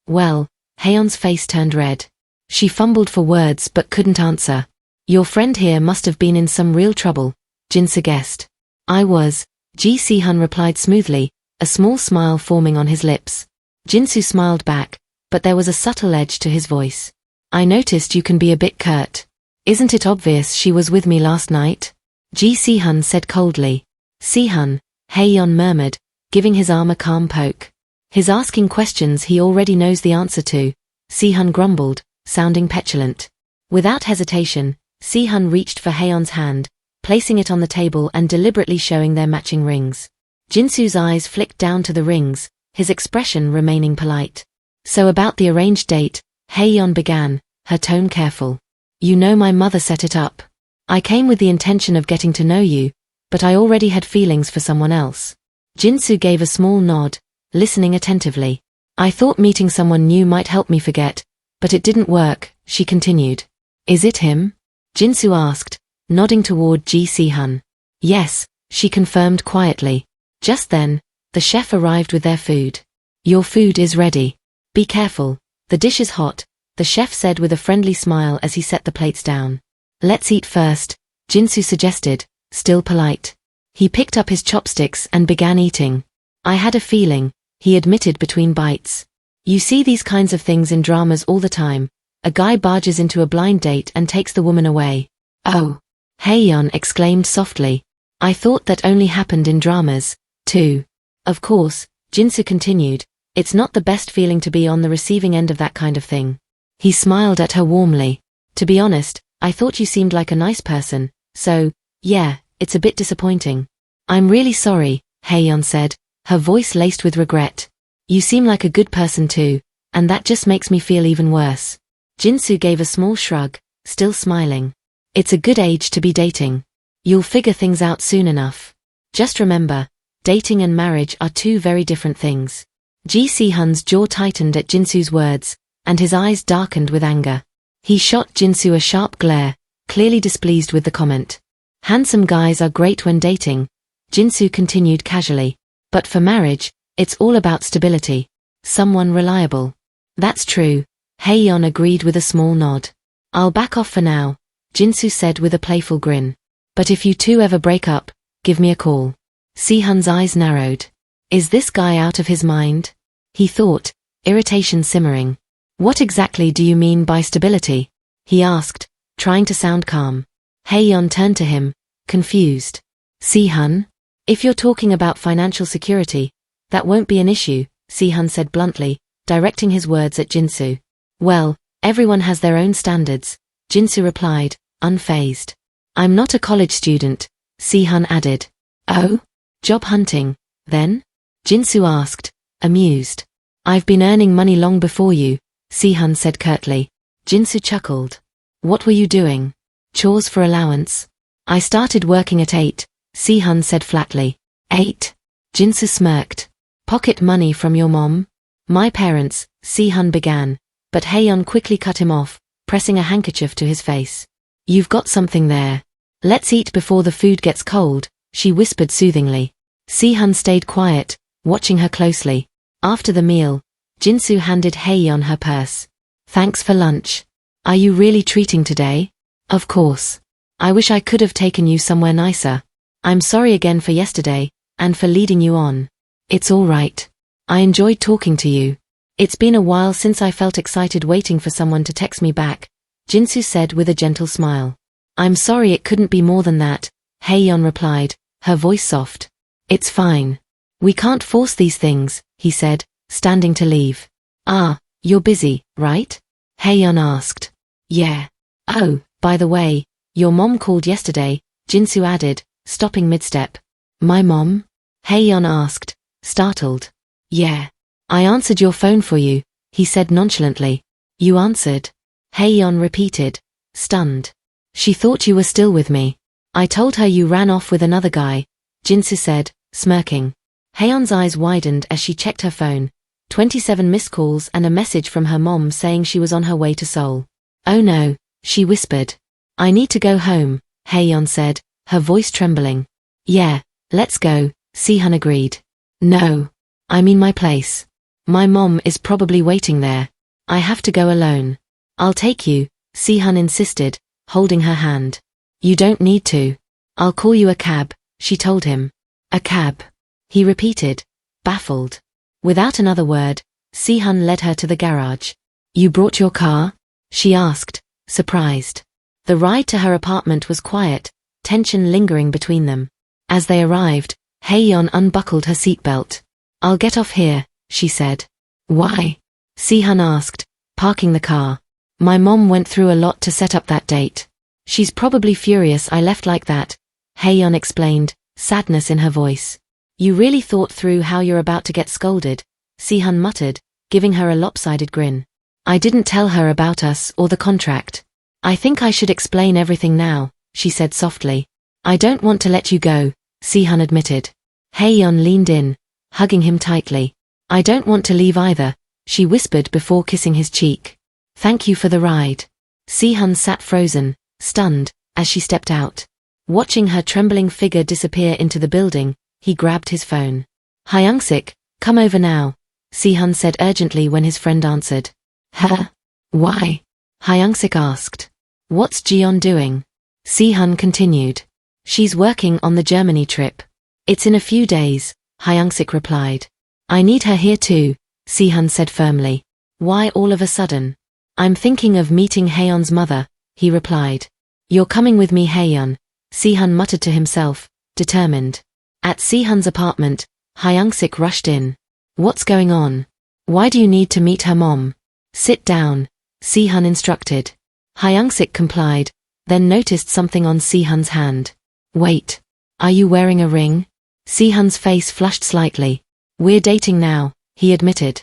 Well, Hayeon's face turned red. She fumbled for words but couldn't answer. Your friend here must have been in some real trouble, Jinsu guessed. I was, Ji Sehun replied smoothly, a small smile forming on his lips. Jinsu smiled back, but there was a subtle edge to his voice. I noticed you can be a bit curt. Isn't it obvious she was with me last night? Ji Sehun said coldly. Sehun, Hayeon murmured, giving his arm a calm poke. He's asking questions he already knows the answer to, Sehun grumbled, sounding petulant. Without hesitation, Sehun reached for Hayeon's hand, placing it on the table and deliberately showing their matching rings. Jinsu's eyes flicked down to the rings, his expression remaining polite. So about the arranged date, Hayeon began, her tone careful. You know my mother set it up. I came with the intention of getting to know you, but I already had feelings for someone else. Jinsu gave a small nod, listening attentively. I thought meeting someone new might help me forget, but it didn't work, she continued. Is it him? Jinsu asked, nodding toward Ji Sehun. Yes, she confirmed quietly. Just then, the chef arrived with their food. Your food is ready. Be careful, the dish is hot, the chef said with a friendly smile as he set the plates down. Let's eat first, Jinsu suggested, still polite. He picked up his chopsticks and began eating. I had a feeling, he admitted between bites. You see these kinds of things in dramas all the time. A guy barges into a blind date and takes the woman away. Oh. Hayeon exclaimed softly. I thought that only happened in dramas, too. Of course, Jinsu continued, it's not the best feeling to be on the receiving end of that kind of thing. He smiled at her warmly. To be honest, I thought you seemed like a nice person, so, yeah, it's a bit disappointing. I'm really sorry, Hayeon said, her voice laced with regret. You seem like a good person too, and that just makes me feel even worse. Jinsu gave a small shrug, still smiling. It's a good age to be dating. You'll figure things out soon enough. Just remember, dating and marriage are two very different things. Ji Sehun's jaw tightened at Jinsu's words, and his eyes darkened with anger. He shot Jinsu a sharp glare, clearly displeased with the comment. Handsome guys are great when dating, Jinsu continued casually. But for marriage, it's all about stability. Someone reliable. That's true, Hayeon agreed with a small nod. I'll back off for now, Jinsu said with a playful grin. But if you two ever break up, give me a call. Sehun's eyes narrowed. Is this guy out of his mind? He thought, irritation simmering. What exactly do you mean by stability? He asked, trying to sound calm. Hayeon turned to him, confused. Sehun? If you're talking about financial security, that won't be an issue, Sehun said bluntly, directing his words at Jinsu. Well, everyone has their own standards, Jinsu replied, unfazed. I'm not a college student, Sehun added. Oh? Job hunting, then? Jinsu asked, amused. I've been earning money long before you, Sehun said curtly. Jinsu chuckled. What were you doing? Chores for allowance. I started working at 8, Sehun said flatly. 8? Jinsu smirked. Pocket money from your mom? My parents, Sehun began, but Hayeon quickly cut him off, pressing a handkerchief to his face. You've got something there. Let's eat before the food gets cold, she whispered soothingly. Sehun stayed quiet, watching her closely. After the meal, Jinsu handed Hayeon her purse. Thanks for lunch. Are you really treating today? Of course. I wish I could have taken you somewhere nicer. I'm sorry again for yesterday, and for leading you on. It's all right. I enjoyed talking to you. It's been a while since I felt excited waiting for someone to text me back, Jinsu said with a gentle smile. I'm sorry it couldn't be more than that, Hayeon replied, her voice soft. It's fine. We can't force these things, he said, standing to leave. Ah, you're busy, right? Hayeon asked. Yeah. Oh, by the way, your mom called yesterday, Jinsu added, stopping mid-step. My mom? Hayeon asked, startled. Yeah. I answered your phone for you, he said nonchalantly. You answered? Hayeon repeated, stunned. She thought you were still with me. I told her you ran off with another guy, Jinsu said, smirking. Hayeon's eyes widened as she checked her phone. 27 missed calls and a message from her mom saying she was on her way to Seoul. Oh no, she whispered. I need to go home, Hayeon said, her voice trembling. Yeah, let's go, Sehun agreed. No. I mean my place. My mom is probably waiting there. I have to go alone. I'll take you, Sehun insisted, holding her hand. You don't need to. I'll call you a cab, she told him. A cab. He repeated, baffled. Without another word, Sehun led her to the garage. You brought your car? She asked, surprised. The ride to her apartment was quiet, tension lingering between them. As they arrived, Hayeon unbuckled her seatbelt. I'll get off here, she said. Why? Sehun asked, parking the car. My mom went through a lot to set up that date. She's probably furious I left like that, Hayeon explained, sadness in her voice. You really thought through how you're about to get scolded, Sehun muttered, giving her a lopsided grin. I didn't tell her about us or the contract. I think I should explain everything now, she said softly. I don't want to let you go, Sehun admitted. Hayeon leaned in, hugging him tightly. I don't want to leave either, she whispered before kissing his cheek. Thank you for the ride. Sehun sat frozen, stunned, as she stepped out. Watching her trembling figure disappear into the building, he grabbed his phone. Hyungsik, come over now, Sehun said urgently when his friend answered. Huh? Why? Hyungsik asked. What's Jeon doing? Sehun continued. She's working on the Germany trip. It's in a few days, Hyung-sik replied. I need her here too, Sehun said firmly. Why all of a sudden? I'm thinking of meeting Hayeon's mother, he replied. You're coming with me, Hayeon, Sehun muttered to himself, determined. At Sehun's apartment, Hyung-sik rushed in. What's going on? Why do you need to meet her mom? Sit down, Sehun instructed. Hyung-sik complied, then noticed something on Sehun's hand. Wait, are you wearing a ring? Sehun's face flushed slightly. We're dating now, he admitted.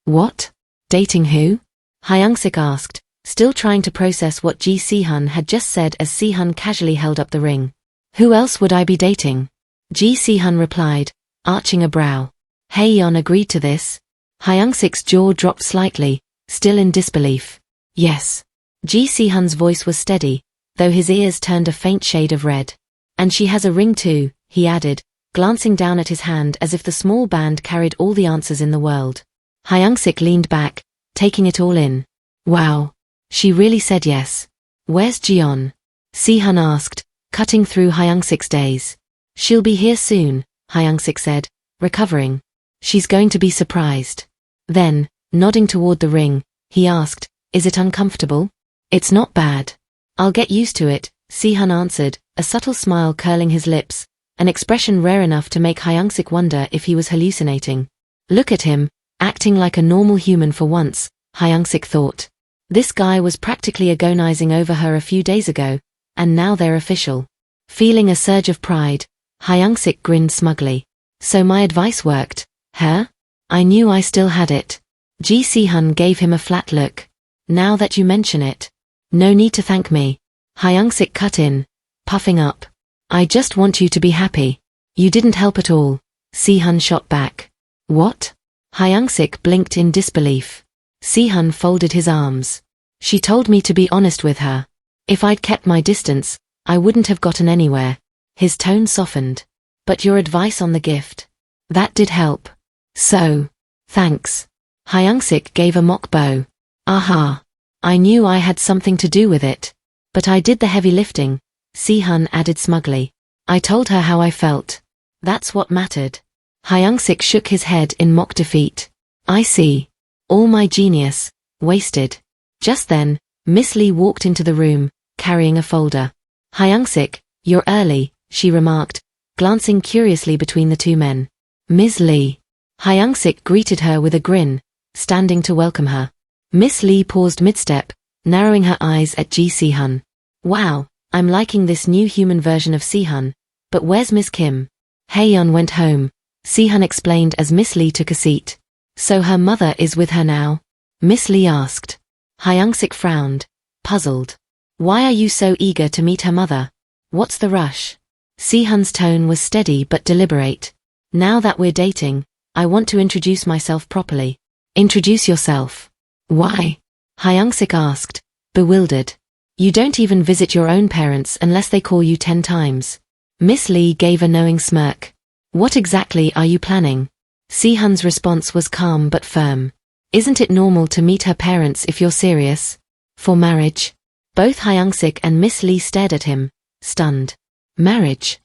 What? Dating who? Hyung-sik asked, still trying to process what Ji Sehun had just said as Sehun casually held up the ring. Who else would I be dating? Ji Sehun replied, arching a brow. Hayeon agreed to this. Hyung-sik's jaw dropped slightly, still in disbelief. Yes. Ji Sehun's voice was steady, though his ears turned a faint shade of red. And she has a ring too, he added, glancing down at his hand as if the small band carried all the answers in the world. Hyung-sik leaned back, taking it all in. Wow. She really said yes. Where's Jeon? Sehun asked, cutting through Hyung-sik's daze. She'll be here soon, Hyung-sik said, recovering. She's going to be surprised. Then, nodding toward the ring, he asked, is it uncomfortable? It's not bad. I'll get used to it, Sehun answered, a subtle smile curling his lips, an expression rare enough to make Hyung-sik wonder if he was hallucinating. Look at him, acting like a normal human for once, Hyung-sik thought. This guy was practically agonizing over her a few days ago, and now they're official. Feeling a surge of pride, Hyung-sik grinned smugly. So my advice worked, huh? I knew I still had it. Ji Sehun gave him a flat look. Now that you mention it. No need to thank me. Hyung-sik cut in, puffing up. I just want you to be happy. You didn't help at all, Sehun shot back. What? Hyung-sik blinked in disbelief. Sehun folded his arms. She told me to be honest with her. If I'd kept my distance, I wouldn't have gotten anywhere. His tone softened. But your advice on the gift. That did help. So. Thanks. Hyung-sik gave a mock bow. Aha. I knew I had something to do with it. But I did the heavy lifting, Sehun added smugly. I told her how I felt. That's what mattered. Hyung-sik shook his head in mock defeat. I see. All my genius, wasted. Just then, Miss Lee walked into the room, carrying a folder. Hyung-sik, you're early, she remarked, glancing curiously between the two men. Ms. Lee. Hyung-sik greeted her with a grin, standing to welcome her. Miss Lee paused mid-step, narrowing her eyes at Ji Sehun. Wow, I'm liking this new human version of Sehun, but where's Miss Kim? Hayeon went home, Sehun explained as Miss Lee took a seat. So her mother is with her now? Miss Lee asked. Hyung-sik frowned, puzzled. Why are you so eager to meet her mother? What's the rush? Sehun's tone was steady but deliberate. Now that we're dating, I want to introduce myself properly. Introduce yourself. Why? Hyung-sik asked, bewildered. You don't even visit your own parents unless they call you 10 times. Miss Lee gave a knowing smirk. What exactly are you planning? Sehun's response was calm but firm. Isn't it normal to meet her parents if you're serious? For marriage? Both Hyung-sik and Miss Lee stared at him, stunned. Marriage?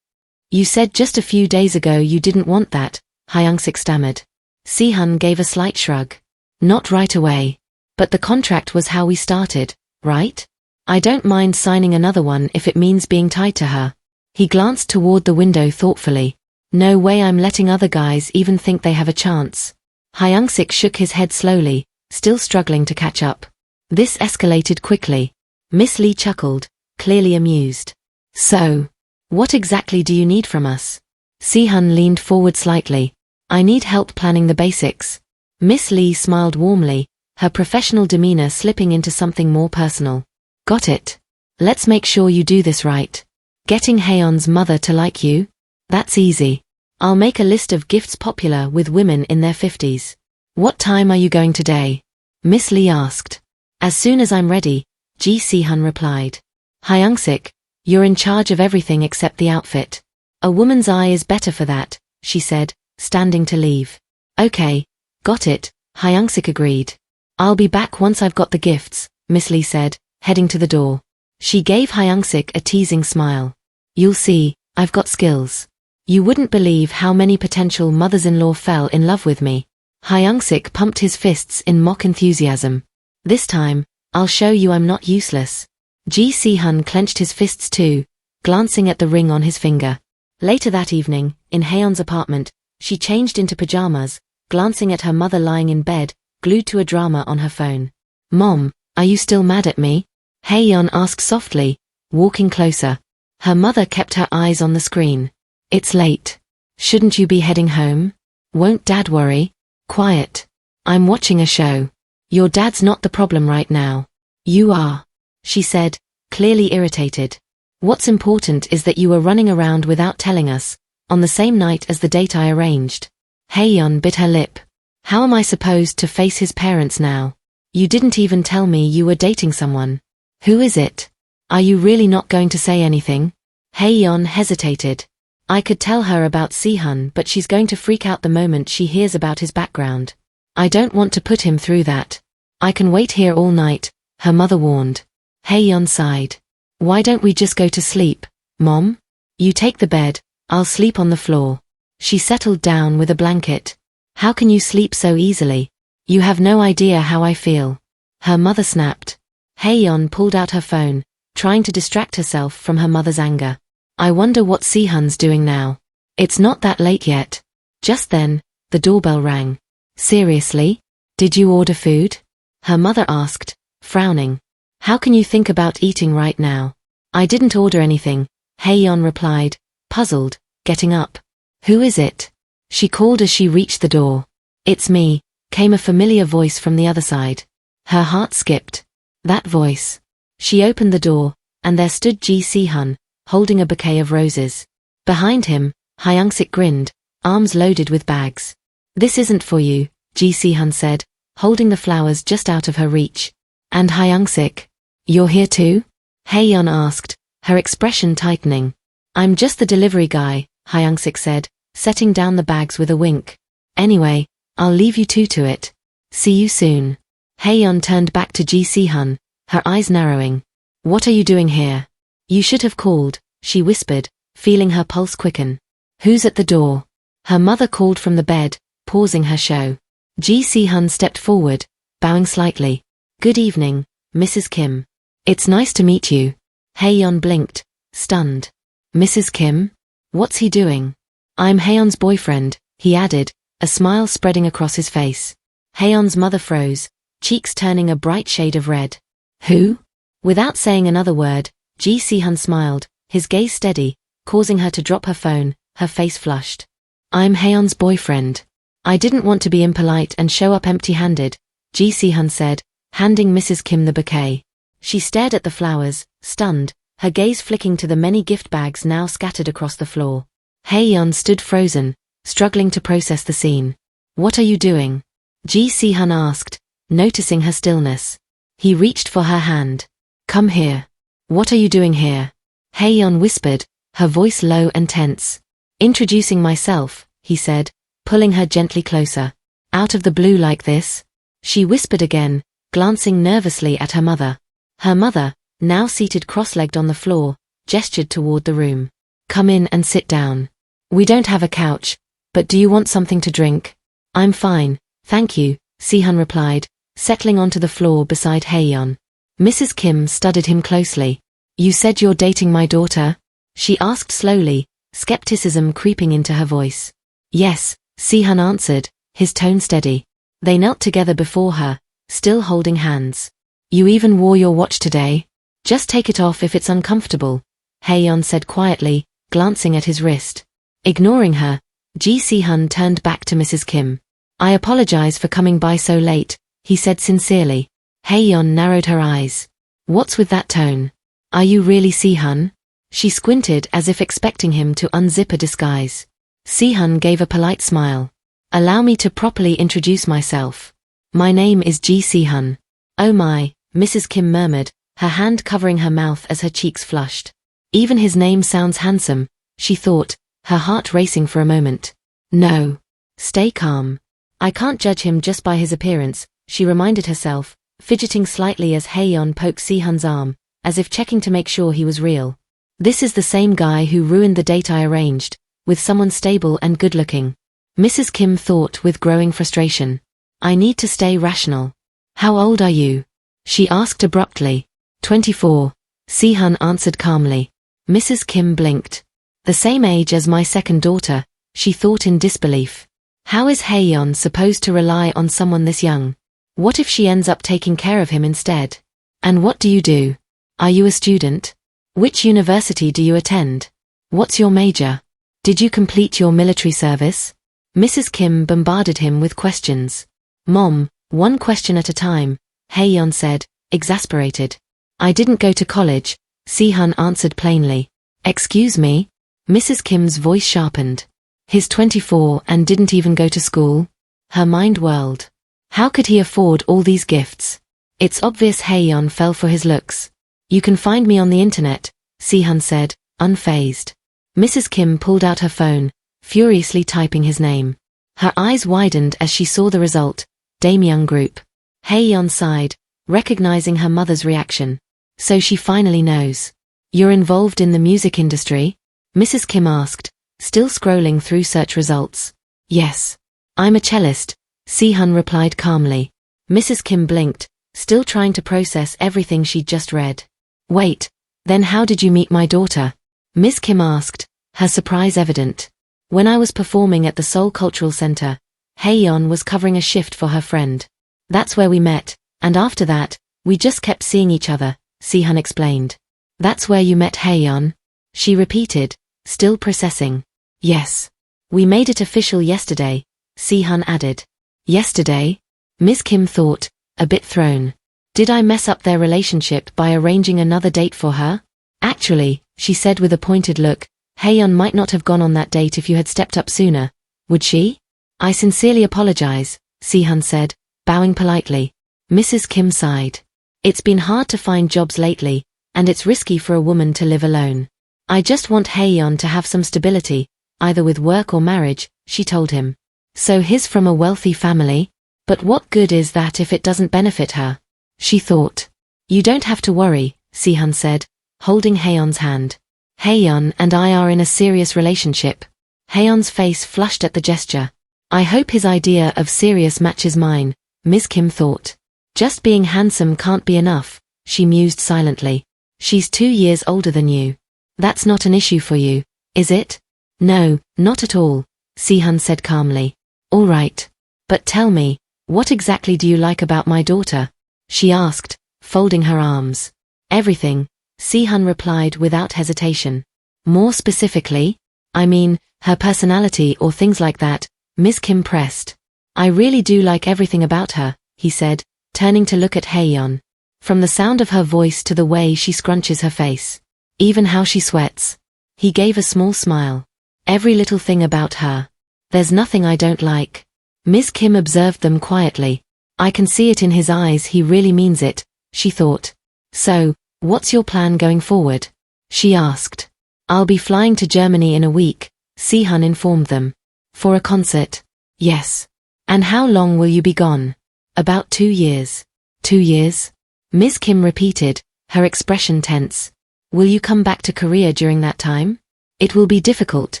You said just a few days ago you didn't want that, Hyung-sik stammered. Sehun gave a slight shrug. Not right away. But the contract was how we started, right? I don't mind signing another one if it means being tied to her. He glanced toward the window thoughtfully. No way I'm letting other guys even think they have a chance. Hyung-sik shook his head slowly, still struggling to catch up. This escalated quickly. Miss Lee chuckled, clearly amused. So, what exactly do you need from us? Sehun leaned forward slightly. I need help planning the basics. Miss Lee smiled warmly, her professional demeanor slipping into something more personal. Got it. Let's make sure you do this right. Getting Hayeon's mother to like you? That's easy. I'll make a list of gifts popular with women in their 50s. What time are you going today? Miss Lee asked. As soon as I'm ready, Ji Sehun replied. Hyung-sik, you're in charge of everything except the outfit. A woman's eye is better for that, she said, standing to leave. Okay, got it, Hyung-sik agreed. I'll be back once I've got the gifts, Miss Lee said, heading to the door. She gave Hyung-sik a teasing smile. You'll see, I've got skills. You wouldn't believe how many potential mothers-in-law fell in love with me. Hayeon pumped his fists in mock enthusiasm. This time, I'll show you I'm not useless. Ji Sehun clenched his fists too, glancing at the ring on his finger. Later that evening, in Hayeon's apartment, she changed into pajamas, glancing at her mother lying in bed, glued to a drama on her phone. Mom, are you still mad at me? Hayeon asked softly, walking closer. Her mother kept her eyes on the screen. It's late. Shouldn't you be heading home? Won't Dad worry? Quiet. I'm watching a show. Your dad's not the problem right now. You are, she said, clearly irritated. What's important is that you were running around without telling us, on the same night as the date I arranged. Hayeon bit her lip. How am I supposed to face his parents now? You didn't even tell me you were dating someone. Who is it? Are you really not going to say anything? Hayeon hesitated. I could tell her about Sehun, but she's going to freak out the moment she hears about his background. I don't want to put him through that. I can wait here all night, her mother warned. Hayeon sighed. Why don't we just go to sleep, Mom? You take the bed, I'll sleep on the floor. She settled down with a blanket. How can you sleep so easily? You have no idea how I feel. Her mother snapped. Hayeon pulled out her phone, trying to distract herself from her mother's anger. I wonder what Sehun's doing now. It's not that late yet. Just then, the doorbell rang. Seriously? Did you order food? Her mother asked, frowning. How can you think about eating right now? I didn't order anything, Hayeon replied, puzzled, getting up. Who is it? She called as she reached the door. It's me, came a familiar voice from the other side. Her heart skipped. That voice. She opened the door, and there stood Ji Sehun, holding a bouquet of roses. Behind him, Hayeon grinned, arms loaded with bags. This isn't for you, Ji Sehun said, holding the flowers just out of her reach. And Hayeon, you're here too? Hayeon asked, her expression tightening. I'm just the delivery guy, Hayeon said, setting down the bags with a wink. Anyway, I'll leave you two to it. See you soon. Hayeon turned back to Ji Sehun, her eyes narrowing. What are you doing here? You should have called, she whispered, feeling her pulse quicken. Who's at the door? Her mother called from the bed, pausing her show. Ji Sehun stepped forward, bowing slightly. Good evening, Mrs. Kim. It's nice to meet you. Hayeon blinked, stunned. Mrs. Kim? What's he doing? I'm Hayeon's boyfriend, he added, a smile spreading across his face. Hayeon's mother froze, cheeks turning a bright shade of red. Who? Without saying another word, Ji Sehun smiled, his gaze steady, causing her to drop her phone, her face flushed. I'm Hayeon's boyfriend. I didn't want to be impolite and show up empty-handed, Ji Sehun said, handing Mrs. Kim the bouquet. She stared at the flowers, stunned, her gaze flicking to the many gift bags now scattered across the floor. Hayeon stood frozen, struggling to process the scene. What are you doing? Ji Sehun asked, noticing her stillness. He reached for her hand. Come here. What are you doing here? Hayeon whispered, her voice low and tense. Introducing myself, he said, pulling her gently closer. Out of the blue like this? She whispered again, glancing nervously at her mother. Her mother, now seated cross-legged on the floor, gestured toward the room. Come in and sit down. We don't have a couch, but do you want something to drink? I'm fine, thank you, Sehun replied, settling onto the floor beside Hayeon. Mrs. Kim studied him closely. You said you're dating my daughter? She asked slowly, skepticism creeping into her voice. Yes, Sehun answered, his tone steady. They knelt together before her, still holding hands. You even wore your watch today? Just take it off if it's uncomfortable, Hayeon said quietly, glancing at his wrist. Ignoring her, Ji Sehun turned back to Mrs. Kim. I apologize for coming by so late, he said sincerely. Hayeon narrowed her eyes. What's with that tone? Are you really Sehun? She squinted as if expecting him to unzip a disguise. Sehun gave a polite smile. Allow me to properly introduce myself. My name is Ji Sehun. Oh my, Mrs. Kim murmured, her hand covering her mouth as her cheeks flushed. Even his name sounds handsome, she thought, her heart racing for a moment. No. Stay calm. I can't judge him just by his appearance, she reminded herself, fidgeting slightly as Hayeon poked Sehun's arm, as if checking to make sure he was real. This is the same guy who ruined the date I arranged, with someone stable and good-looking. Mrs. Kim thought with growing frustration. I need to stay rational. How old are you? She asked abruptly. 24. Sehun answered calmly. Mrs. Kim blinked. The same age as my second daughter, she thought in disbelief. How is Hayeon supposed to rely on someone this young? What if she ends up taking care of him instead? And what do you do? Are you a student? Which university do you attend? What's your major? Did you complete your military service? Mrs. Kim bombarded him with questions. Mom, one question at a time, Hayeon said, exasperated. I didn't go to college, Sehun answered plainly. Excuse me? Mrs. Kim's voice sharpened. He's 24 and didn't even go to school? Her mind whirled. How could he afford all these gifts? It's obvious Hayeon fell for his looks. You can find me on the internet, Sehun said, unfazed. Mrs. Kim pulled out her phone, furiously typing his name. Her eyes widened as she saw the result, Daemyeon Group. Hayeon sighed, recognizing her mother's reaction. So she finally knows. You're involved in the music industry? Mrs. Kim asked, still scrolling through search results. Yes. I'm a cellist, Sehun replied calmly. Mrs. Kim blinked, still trying to process everything she'd just read. Wait, then how did you meet my daughter? Ms. Kim asked, her surprise evident. When I was performing at the Seoul Cultural Center, Hayeon was covering a shift for her friend. That's where we met, and after that, we just kept seeing each other, Sehun explained. That's where you met Hayeon? She repeated, still processing. Yes. We made it official yesterday, Sehun added. Yesterday? Ms. Kim thought, a bit thrown. Did I mess up their relationship by arranging another date for her? Actually, she said with a pointed look, Hayeon might not have gone on that date if you had stepped up sooner, would she? I sincerely apologize, Sehun said, bowing politely. Mrs. Kim sighed. It's been hard to find jobs lately, and it's risky for a woman to live alone. I just want Hayeon to have some stability, either with work or marriage, she told him. So he's from a wealthy family? But what good is that if it doesn't benefit her? She thought. You don't have to worry, Sehun said, holding Hayeon's hand. Hayeon and I are in a serious relationship. Hayeon's face flushed at the gesture. I hope his idea of serious matches mine, Ms. Kim thought. Just being handsome can't be enough, she mused silently. She's 2 years older than you. That's not an issue for you, is it? No, not at all, Sehun said calmly. All right. But tell me, what exactly do you like about my daughter? She asked, folding her arms. Everything, Sehun replied without hesitation. More specifically? I mean, her personality or things like that, Ms. Kim pressed. I really do like everything about her, he said, turning to look at Hayeon. From the sound of her voice to the way she scrunches her face. Even how she sweats. He gave a small smile. Every little thing about her. There's nothing I don't like. Ms. Kim observed them quietly. I can see it in his eyes, he really means it, she thought. So, what's your plan going forward? She asked. I'll be flying to Germany in a week, Sehun informed them. For a concert? Yes. And how long will you be gone? About 2 years. 2 years? Ms. Kim repeated, her expression tense. Will you come back to Korea during that time? It will be difficult,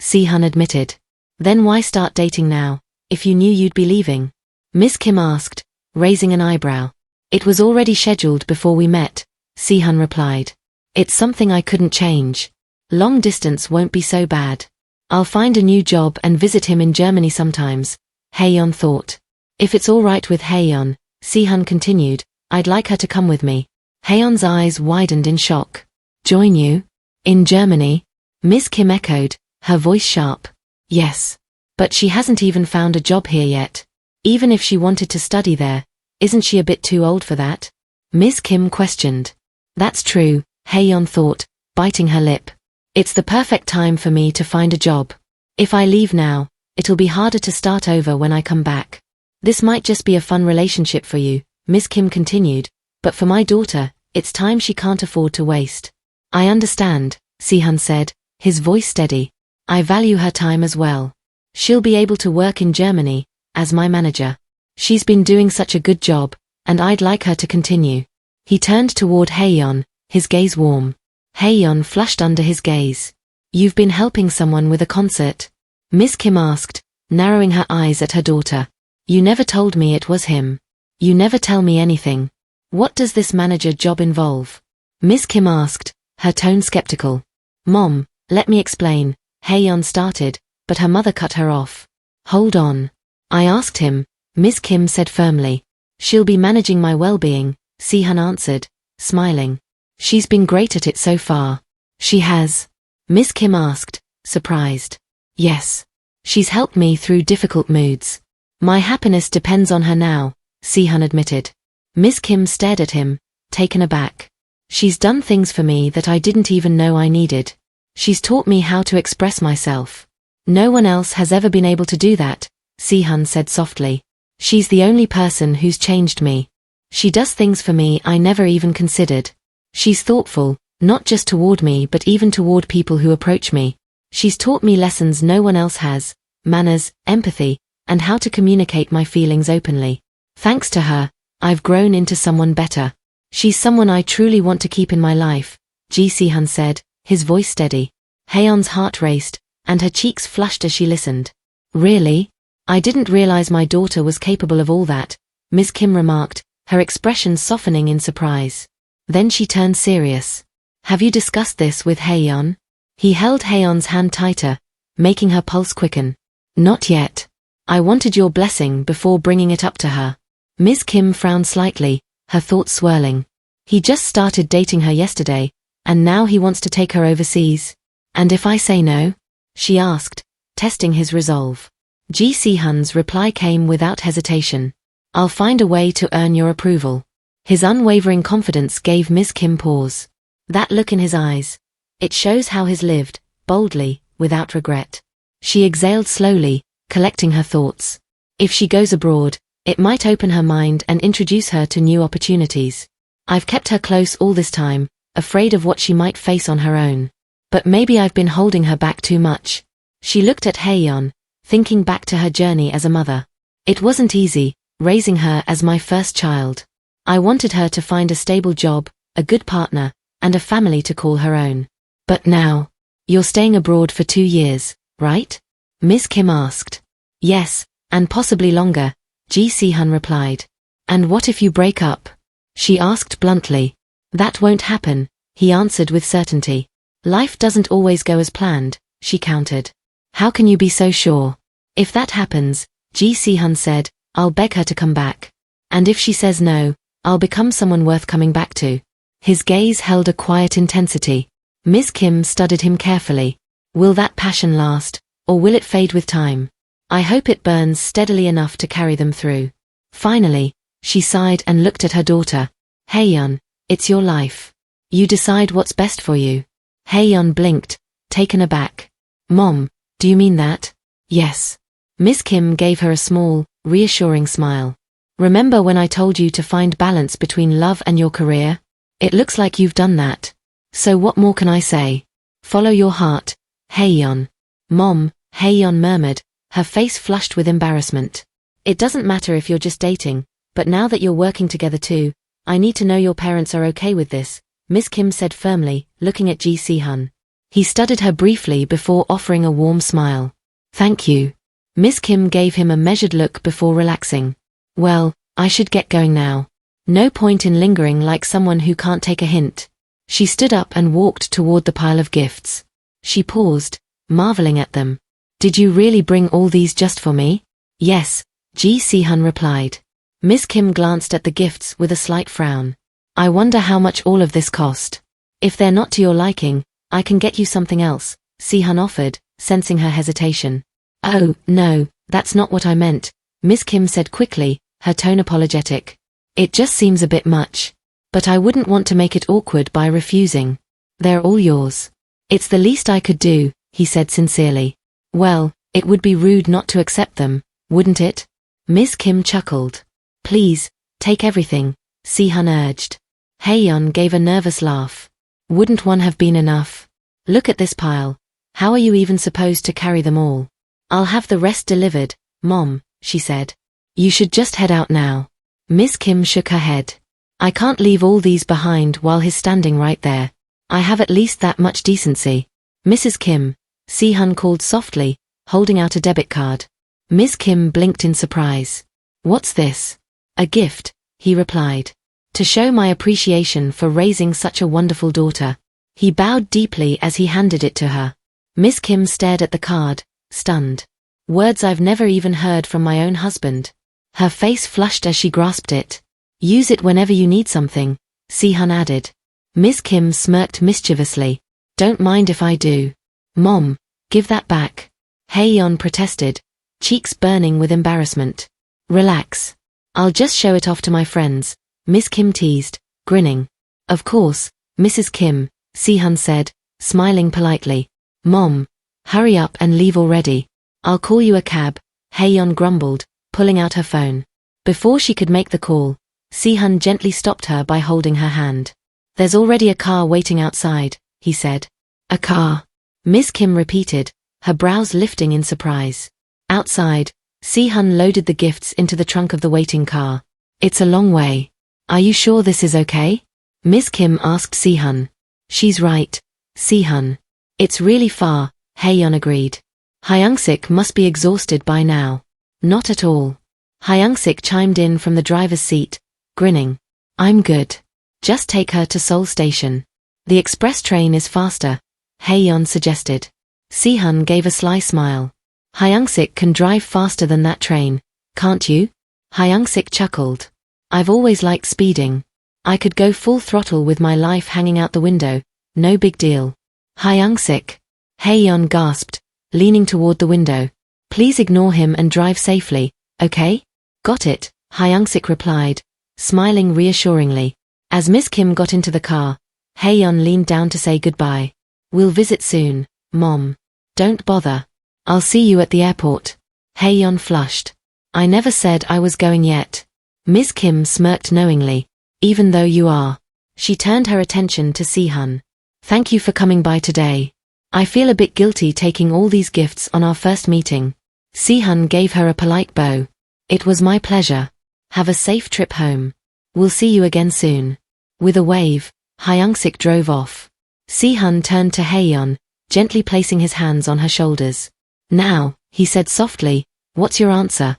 Sehun admitted. Then why start dating now, if you knew you'd be leaving? Ms. Kim asked, raising an eyebrow. It was already scheduled before we met, Sehun replied. It's something I couldn't change. Long distance won't be so bad. I'll find a new job and visit him in Germany sometimes, Hayeon thought. If it's all right with Hayeon, Sehun continued, I'd like her to come with me. Hayeon's eyes widened in shock. Join you? In Germany? Ms. Kim echoed, her voice sharp. Yes. But she hasn't even found a job here yet. Even if she wanted to study there, isn't she a bit too old for that? Ms. Kim questioned. That's true, Hayeon thought, biting her lip. It's the perfect time for me to find a job. If I leave now, it'll be harder to start over when I come back. This might just be a fun relationship for you, Ms. Kim continued, but for my daughter, it's time she can't afford to waste. I understand, Sehun said, his voice steady. I value her time as well. She'll be able to work in Germany, as my manager. She's been doing such a good job, and I'd like her to continue. He turned toward Hayeon, his gaze warm. Hayeon flushed under his gaze. You've been helping someone with a concert? Miss Kim asked, narrowing her eyes at her daughter. You never told me it was him. You never tell me anything. What does this manager job involve? Miss Kim asked, her tone skeptical. Mom, let me explain, Hayeon started, but her mother cut her off. Hold on. I asked him, Miss Kim said firmly. She'll be managing my well-being, Sehun answered, smiling. She's been great at it so far. She has? Miss Kim asked, surprised. Yes. She's helped me through difficult moods. My happiness depends on her now, Sehun admitted. Miss Kim stared at him, taken aback. She's done things for me that I didn't even know I needed. She's taught me how to express myself. No one else has ever been able to do that, Sehun said softly. She's the only person who's changed me. She does things for me I never even considered. She's thoughtful, not just toward me but even toward people who approach me. She's taught me lessons no one else has, manners, empathy, and how to communicate my feelings openly. Thanks to her, I've grown into someone better. She's someone I truly want to keep in my life, Ji Sehun said, his voice steady. Hayeon's heart raced, and her cheeks flushed as she listened. Really? I didn't realize my daughter was capable of all that, Miss Kim remarked, her expression softening in surprise. Then she turned serious. Have you discussed this with Hayeon? He held Hayeon's hand tighter, making her pulse quicken. Not yet. I wanted your blessing before bringing it up to her. Miss Kim frowned slightly, her thoughts swirling. He just started dating her yesterday, and now he wants to take her overseas. And if I say no? She asked, testing his resolve. Ji Sehun's reply came without hesitation. I'll find a way to earn your approval. His unwavering confidence gave Miss Kim pause. That look in his eyes. It shows how he's lived, boldly, without regret. She exhaled slowly, collecting her thoughts. If she goes abroad, it might open her mind and introduce her to new opportunities. I've kept her close all this time, afraid of what she might face on her own. But maybe I've been holding her back too much. She looked at Hayeon, thinking back to her journey as a mother. It wasn't easy, raising her as my first child. I wanted her to find a stable job, a good partner, and a family to call her own. But now, you're staying abroad for 2 years, right? Miss Kim asked. Yes, and possibly longer, Ji Sehun replied. And what if you break up? She asked bluntly. That won't happen, he answered with certainty. Life doesn't always go as planned, she countered. How can you be so sure? If that happens, Ji Sehun said, I'll beg her to come back. And if she says no, I'll become someone worth coming back to. His gaze held a quiet intensity. Miss Kim studied him carefully. Will that passion last, or will it fade with time? I hope it burns steadily enough to carry them through. Finally, she sighed and looked at her daughter. Hayeon, it's your life. You decide what's best for you. Hayeon blinked, taken aback. Mom, do you mean that? Yes. Miss Kim gave her a small, reassuring smile. Remember when I told you to find balance between love and your career? It looks like you've done that. So what more can I say? Follow your heart, Hayeon. Mom, Hayeon murmured, her face flushed with embarrassment. It doesn't matter if you're just dating, but now that you're working together too, I need to know your parents are okay with this, Miss Kim said firmly, looking at Ji Sehun. He studied her briefly before offering a warm smile. Thank you. Miss Kim gave him a measured look before relaxing. Well, I should get going now. No point in lingering like someone who can't take a hint. She stood up and walked toward the pile of gifts. She paused, marveling at them. Did you really bring all these just for me? Yes, Ji Sehun replied. Miss Kim glanced at the gifts with a slight frown. I wonder how much all of this cost. If they're not to your liking, I can get you something else, Sehun offered, sensing her hesitation. Oh, no, that's not what I meant, Miss Kim said quickly, her tone apologetic. It just seems a bit much. But I wouldn't want to make it awkward by refusing. They're all yours. It's the least I could do, he said sincerely. Well, it would be rude not to accept them, wouldn't it? Miss Kim chuckled. Please, take everything, Sehun urged. Hayeon gave a nervous laugh. Wouldn't one have been enough? Look at this pile. How are you even supposed to carry them all? I'll have the rest delivered, Mom, she said. You should just head out now. Miss Kim shook her head. I can't leave all these behind while he's standing right there. I have at least that much decency. Mrs. Kim, Sehun called softly, holding out a debit card. Ms. Kim blinked in surprise. What's this? A gift, he replied. To show my appreciation for raising such a wonderful daughter. He bowed deeply as he handed it to her. Ms. Kim stared at the card, stunned. Words I've never even heard from my own husband. Her face flushed as she grasped it. Use it whenever you need something, Sehun added. Ms. Kim smirked mischievously. Don't mind if I do. Mom, give that back. Hayeon protested, cheeks burning with embarrassment. Relax. I'll just show it off to my friends, Ms. Kim teased, grinning. Of course, Mrs. Kim, Sehun said, smiling politely. Mom, hurry up and leave already. I'll call you a cab, Hayeon grumbled, pulling out her phone. Before she could make the call, Sehun gently stopped her by holding her hand. There's already a car waiting outside, he said. A car? Ms. Kim repeated, her brows lifting in surprise. Outside, Sehun loaded the gifts into the trunk of the waiting car. It's a long way. Are you sure this is okay? Ms. Kim asked Sehun. She's right, Sehun. It's really far, Hayeon agreed. Hyungsik must be exhausted by now. Not at all. Hyungsik chimed in from the driver's seat, grinning. I'm good. Just take her to Seoul Station. The express train is faster, Hayeon suggested. Sehun gave a sly smile. Hyungsik can drive faster than that train, can't you? Hyungsik chuckled. I've always liked speeding. I could go full throttle with my life hanging out the window, no big deal. Hyungsik. Hayeon gasped, leaning toward the window. Please ignore him and drive safely, okay? Got it, Hyungsik replied, smiling reassuringly. As Ms. Kim got into the car, Hayeon leaned down to say goodbye. We'll visit soon, Mom. Don't bother. I'll see you at the airport. Hayeon flushed. I never said I was going yet. Ms. Kim smirked knowingly. Even though you are. She turned her attention to Sehun. Thank you for coming by today. I feel a bit guilty taking all these gifts on our first meeting. Sehun gave her a polite bow. It was my pleasure. Have a safe trip home. We'll see you again soon. With a wave, Hyungsik drove off. Sehun turned to Hayeon, gently placing his hands on her shoulders. Now, he said softly, what's your answer?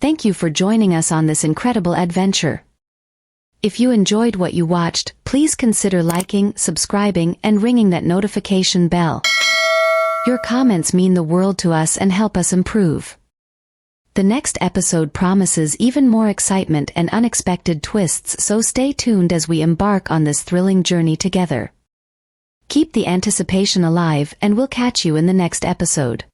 Thank you for joining us on this incredible adventure. If you enjoyed what you watched, please consider liking, subscribing, and ringing that notification bell. Your comments mean the world to us and help us improve. The next episode promises even more excitement and unexpected twists, so stay tuned as we embark on this thrilling journey together. Keep the anticipation alive, and we'll catch you in the next episode.